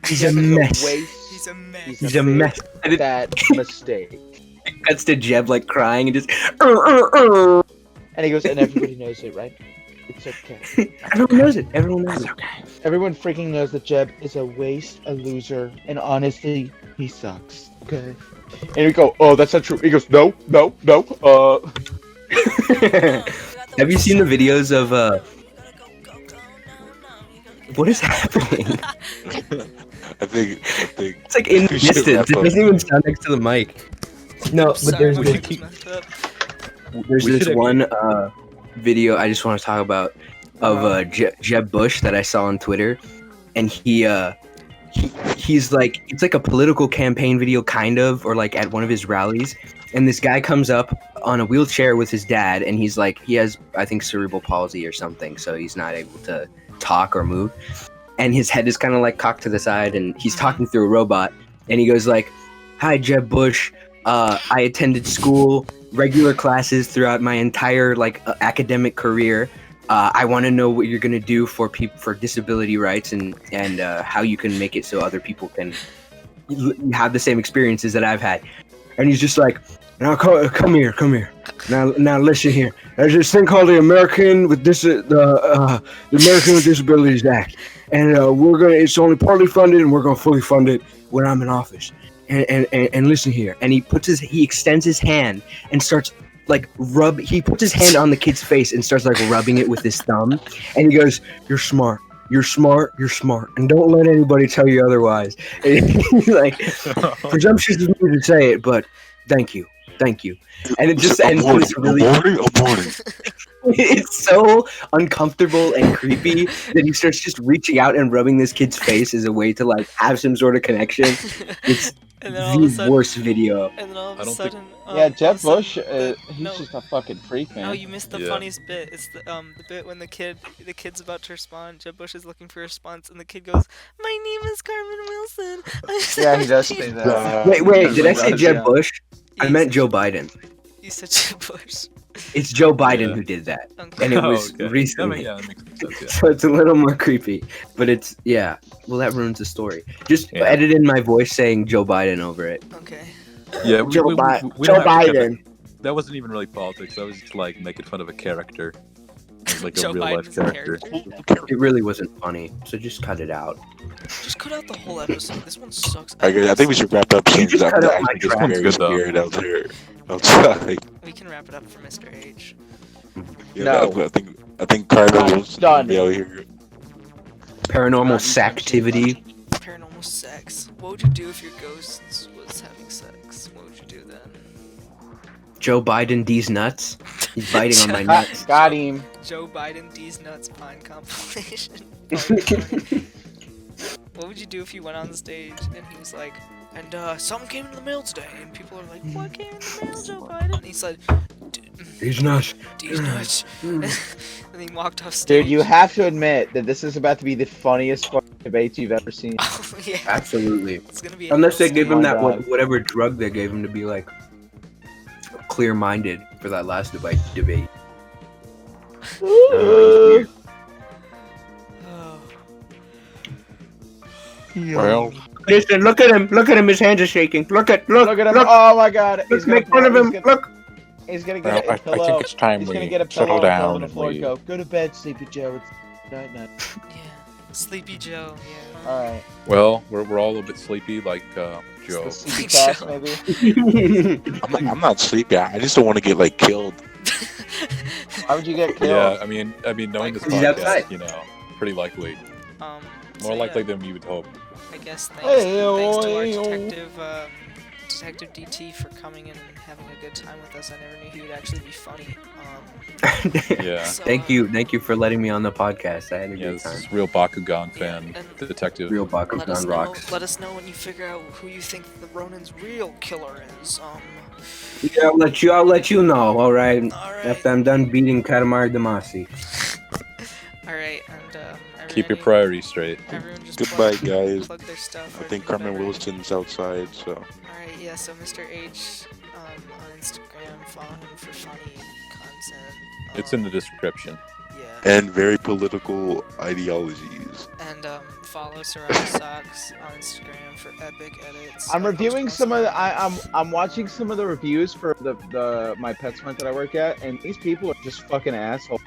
Speaker 1: He's a
Speaker 3: Jeb is
Speaker 1: mess.
Speaker 3: waste.
Speaker 2: He's a mess.
Speaker 1: He's a mess. And it
Speaker 3: Bad mistake."
Speaker 1: cuts to Jeb like crying and just.
Speaker 3: And he goes, "And everybody knows it, right? It's okay.
Speaker 1: Everyone knows it. Everyone knows it.
Speaker 3: Everyone freaking knows that Jeb is a waste, a loser, and honestly, he sucks. Okay." And we go, "Oh, that's not true." He goes, "No.
Speaker 1: Have you seen the videos of what is happening?
Speaker 5: I think
Speaker 1: It's like in the
Speaker 5: we should
Speaker 1: distance.
Speaker 5: wrap
Speaker 1: It
Speaker 5: up.
Speaker 1: doesn't even sound next to the mic. No, but
Speaker 2: Sorry,
Speaker 1: there's
Speaker 2: my
Speaker 1: this,
Speaker 2: mic was messed up.
Speaker 1: there's
Speaker 4: We
Speaker 1: this
Speaker 4: should
Speaker 1: one video I just want to talk about of Jeb Bush that I saw on Twitter, and he's like, it's like a political campaign video kind of, or like at one of his rallies, and this guy comes up on a wheelchair with his dad, and he's like, he has, I think, cerebral palsy or something, so he's not able to talk or move, and his head is kind of like cocked to the side, and he's talking through a robot, and he goes like, "Hi, Jeb Bush. I attended school, regular classes throughout my entire academic career. I want to know what you're gonna do for disability rights and how you can make it so other people can have the same experiences that I've had." And he's just like, "Now come here. Now listen here. There's this thing called the American with the American with Disabilities Act, and it's only partly funded, and we're gonna fully fund it when I'm in office. And listen here." And he extends his hand and starts he puts his hand on the kid's face and starts rubbing it with his thumb, and he goes, "You're smart, and don't let anybody tell you otherwise." And he's like, presumptuous of me to say it, but thank you. And it just ends with this really it's so uncomfortable and creepy that he starts just reaching out and rubbing this kid's face as a way to have some sort of connection. It's
Speaker 2: And then all of a
Speaker 1: the
Speaker 2: sudden,
Speaker 1: worst video.
Speaker 2: and then all of
Speaker 4: I
Speaker 2: a
Speaker 4: don't think-
Speaker 2: sudden,
Speaker 3: Yeah,
Speaker 2: all
Speaker 3: Jeb
Speaker 2: of a sudden,
Speaker 3: Bush, he's
Speaker 2: no.
Speaker 3: just a fucking freak, man.
Speaker 2: Oh, you missed the
Speaker 4: Yeah.
Speaker 2: funniest bit. It's the bit when the kid's about to respond. Jeb Bush is looking for a response, and the kid goes, "My name is Carmen Wilson."
Speaker 3: Yeah, he does say that.
Speaker 1: Wait, did I say
Speaker 3: Does,
Speaker 1: Jeb
Speaker 3: yeah.
Speaker 1: Bush? I
Speaker 2: You
Speaker 1: meant
Speaker 2: said-
Speaker 1: Joe Biden.
Speaker 2: You said Jeb Bush.
Speaker 1: It's Joe Biden
Speaker 4: Yeah.
Speaker 1: who did that,
Speaker 2: Okay.
Speaker 1: and it was
Speaker 4: okay.
Speaker 1: recently.
Speaker 4: That makes sense, yeah.
Speaker 1: So it's a little more creepy, but it's well, that ruins the story. Just
Speaker 4: Yeah.
Speaker 1: edit in my voice saying Joe Biden over it.
Speaker 2: Okay.
Speaker 4: Yeah,
Speaker 1: Joe
Speaker 4: we don't have to get
Speaker 1: Biden.
Speaker 4: that wasn't even really politics. That was just making fun of a character, like
Speaker 2: Joe
Speaker 4: a real life
Speaker 2: Biden's a
Speaker 4: character.
Speaker 1: It really wasn't funny, so just cut it out.
Speaker 2: Just cut out the whole episode. This one sucks.
Speaker 5: I think we should wrap up soon.
Speaker 1: just cut out my
Speaker 5: It's
Speaker 1: track.
Speaker 5: very
Speaker 4: Good, though.
Speaker 5: scared out there. Outside.
Speaker 2: We can wrap it up for Mr. H.
Speaker 5: Yeah,
Speaker 3: No.
Speaker 5: I think Carmen
Speaker 3: I'm
Speaker 5: Wilson
Speaker 3: done.
Speaker 5: will be out here.
Speaker 1: Paranormal sacktivity.
Speaker 2: Paranormal sex. What would you do if your ghost was having sex? What would you do then?
Speaker 1: Joe Biden D's nuts. He's biting on my nuts.
Speaker 3: Got him.
Speaker 2: Joe Biden D's Nuts Pine compilation. What would you do if you went on the stage and he was like, "And something came in the mail today," and people are like, "What came in the mail, Joe Biden?" And he said,
Speaker 1: He's nuts.
Speaker 2: "These nuts." And he walked off stage.
Speaker 3: Dude, you have to admit that this is about to be the funniest fucking debate you've ever seen.
Speaker 2: Oh, yeah.
Speaker 1: Absolutely.
Speaker 2: It's gonna be.
Speaker 1: Unless they give him
Speaker 3: Oh my
Speaker 1: that
Speaker 3: God.
Speaker 1: whatever drug they gave him to be clear-minded for that last debate.
Speaker 2: Oh.
Speaker 5: Well,
Speaker 8: Listen, look at him. Look at him. His hands are shaking. Look
Speaker 3: Look at him.
Speaker 8: Look.
Speaker 3: Oh my god.
Speaker 8: Let's make fun of him. Look.
Speaker 3: He's gonna
Speaker 5: well,
Speaker 3: get
Speaker 5: I
Speaker 3: a pillow.
Speaker 5: think it's time
Speaker 3: He's
Speaker 5: we
Speaker 3: gonna get a
Speaker 5: settle
Speaker 3: pillow and throw it
Speaker 5: down
Speaker 3: on the
Speaker 5: and
Speaker 3: floor and
Speaker 5: we.
Speaker 3: go, "Go to bed, Sleepy Joe. It's night night."
Speaker 2: Yeah. Sleepy Joe. Yeah.
Speaker 3: Alright.
Speaker 4: Well, we're all a little bit sleepy, like Joe.
Speaker 3: The sleepy cast, maybe.
Speaker 5: I'm not sleepy. I just don't want to get killed.
Speaker 3: Why would you get killed?
Speaker 4: Yeah, I mean, knowing this
Speaker 1: He's outside.
Speaker 4: podcast, pretty likely,
Speaker 2: Um.
Speaker 4: more
Speaker 2: so,
Speaker 4: likely
Speaker 2: yeah,
Speaker 4: than you would hope.
Speaker 2: I guess thanks
Speaker 3: Hey,
Speaker 2: to our
Speaker 3: oh.
Speaker 2: detective DT for coming in and having a good time with us. I never knew he would actually be funny.
Speaker 4: Yeah,
Speaker 2: So,
Speaker 1: Thank you for letting me on the podcast. I had a
Speaker 4: yeah,
Speaker 1: good
Speaker 4: this
Speaker 1: time.
Speaker 4: is real Bakugan fan,
Speaker 2: and-
Speaker 4: detective.
Speaker 1: Real
Speaker 2: Let us
Speaker 1: Bakugan
Speaker 2: know.
Speaker 1: rocks.
Speaker 2: Let us know when you figure out who you think the Ronan's real killer is.
Speaker 1: Yeah, I'll let you know. All right.
Speaker 2: Alright.
Speaker 1: After I'm done beating Katamari Damacy.
Speaker 2: Alright, and
Speaker 4: Keep your
Speaker 2: everybody-
Speaker 4: priorities straight.
Speaker 2: Everyone just
Speaker 5: Goodbye,
Speaker 2: plug,
Speaker 5: guys.
Speaker 2: plug their stuff.
Speaker 5: I
Speaker 2: or
Speaker 5: think
Speaker 2: do
Speaker 5: Carmen
Speaker 2: whatever.
Speaker 5: Wilson's outside, so.
Speaker 2: Alright, yeah, so Mr. H on Instagram, follow him for funny content.
Speaker 4: It's in the description.
Speaker 2: Yeah.
Speaker 5: And very political ideologies.
Speaker 2: And follow Surround Socks on Instagram for epic edits.
Speaker 3: I'm
Speaker 2: I
Speaker 3: reviewing
Speaker 2: post
Speaker 3: some of the,
Speaker 2: constantly.
Speaker 3: I'm watching some of the reviews for the my PetSmart that I work at, and these people are just fucking assholes.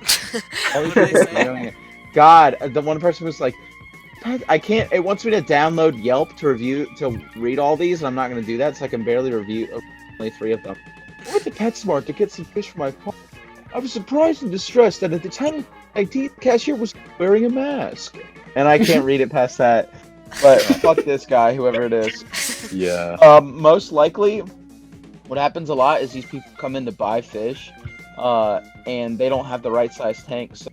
Speaker 3: All these
Speaker 2: What are they
Speaker 3: people are
Speaker 2: saying?
Speaker 3: doing it. God, the one person was like, I can't. It wants me to download Yelp to read all these, and I'm not going to do that, so I can barely review only 3 of them. I went to PetSmart to get some fish for my farm. I was surprised and distressed that at the time the cashier was wearing a mask. And I can't read it past that. But fuck this guy, whoever it is.
Speaker 4: Yeah.
Speaker 3: Most likely, what happens a lot is these people come in to buy fish, and they don't have the right size tank. So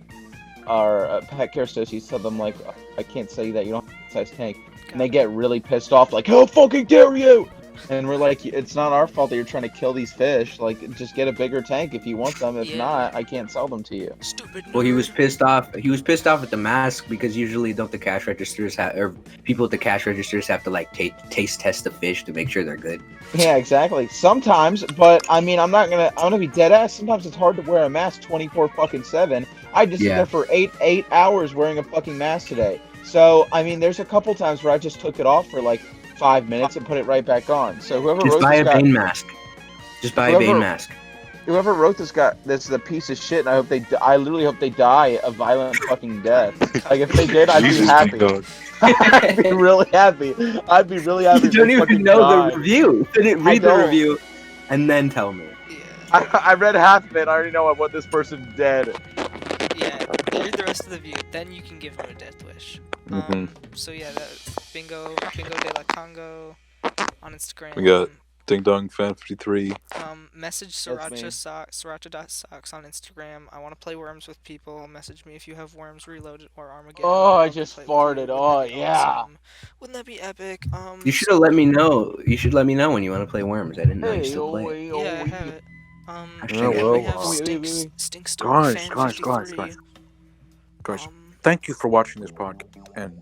Speaker 3: our pet care associates tell them, like, I can't sell you that, you don't have the right size tank. And they get really pissed off, like, how fucking dare you! And we're like, it's not our fault that you're trying to kill these fish. Like, just get a bigger tank if you want them. If not, I can't sell them to you.
Speaker 2: Stupid nerd.
Speaker 1: Well, he was pissed off. He was pissed off at the mask because usually don't the cash registers have, or people at the cash registers have to like taste test the fish to make sure they're good.
Speaker 3: Yeah, exactly. Sometimes, but I mean, I'm gonna be dead ass. Sometimes it's hard to wear a mask 24/7. I just sit there for eight hours wearing a fucking mask today. So I mean, there's a couple times where I just took it off for like 5 minutes and put it right back on. So whoever
Speaker 1: Just
Speaker 3: wrote
Speaker 1: buy
Speaker 3: this
Speaker 1: a
Speaker 3: guy,
Speaker 1: Bane mask. Just buy a Bane mask.
Speaker 3: Whoever wrote this guy, that's the piece of shit. And I hope I literally hope they die a violent fucking death. Like if they did, I'd be happy. I'd be really happy. I'd be really happy.
Speaker 1: You don't even know the review. You didn't read the review, and then tell me.
Speaker 2: Yeah.
Speaker 3: I read half of it. I already know what this person's dead.
Speaker 2: Yeah, read the rest of the review, then you can give him a death wish. So yeah, that's Bingo de la Congo on Instagram.
Speaker 4: We got Ding Dong Fan 53.
Speaker 2: Message Sriracha.socks on Instagram. I want to play worms with people. Message me if you have worms reloaded or Armageddon.
Speaker 3: Oh, I just farted. Oh yeah.
Speaker 2: Awesome. Wouldn't that be epic?
Speaker 1: You should have let me know. You should let me know when you want to play worms. I didn't know you still play.
Speaker 2: Yeah, I have it.
Speaker 4: well,
Speaker 2: we have
Speaker 4: Guys, thank you for watching this podcast. And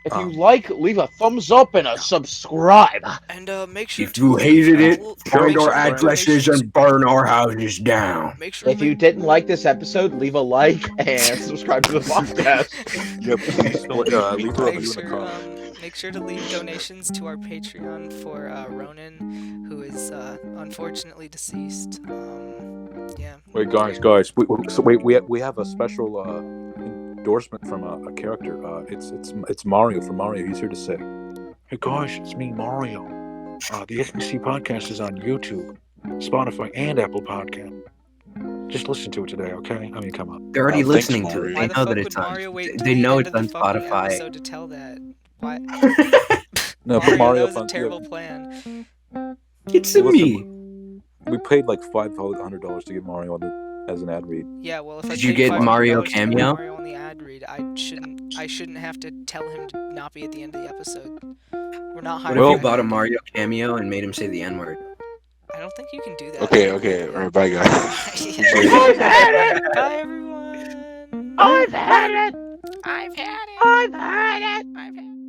Speaker 3: if you like, leave a thumbs up and a subscribe.
Speaker 2: And make sure
Speaker 1: if you hated it, find our
Speaker 2: sure
Speaker 1: addresses and burn our houses down.
Speaker 2: Make sure
Speaker 3: if you didn't like this episode, leave a like and subscribe to the podcast.
Speaker 4: Yep, please leave a review in the comments.
Speaker 2: Make sure to leave donations to our Patreon for Ronan, who is unfortunately deceased. Yeah.
Speaker 4: Wait, guys, we have a special endorsement from a character. It's Mario from Mario. He's here to say, "Hey guys, it's me, Mario. The SBC podcast is on YouTube, Spotify, and Apple Podcast. Just listen to it today, okay? I mean, come on."
Speaker 1: They're already listening to it.
Speaker 2: Why
Speaker 1: They know that it's on. They know it's on Spotify.
Speaker 2: So to tell that. Why?
Speaker 4: No,
Speaker 2: Mario, that was a terrible plan.
Speaker 1: It's me.
Speaker 4: We paid like $500 to get Mario as an ad read.
Speaker 2: Yeah, well, if I
Speaker 1: Did you
Speaker 2: paid
Speaker 1: get Mario
Speaker 2: $500 to
Speaker 1: cameo?
Speaker 2: Mario on the ad read, I shouldn't have to tell him to not be at the end of the episode. We're not
Speaker 1: What
Speaker 2: hiring.
Speaker 1: if you bought a Mario cameo and made him say the N-word?
Speaker 2: I don't think you can do that.
Speaker 5: Okay. All right, bye, guys.
Speaker 8: I've had it.
Speaker 2: Bye, everyone.
Speaker 8: I've had it.
Speaker 2: I've had it.
Speaker 8: I've had it.
Speaker 2: I've had it.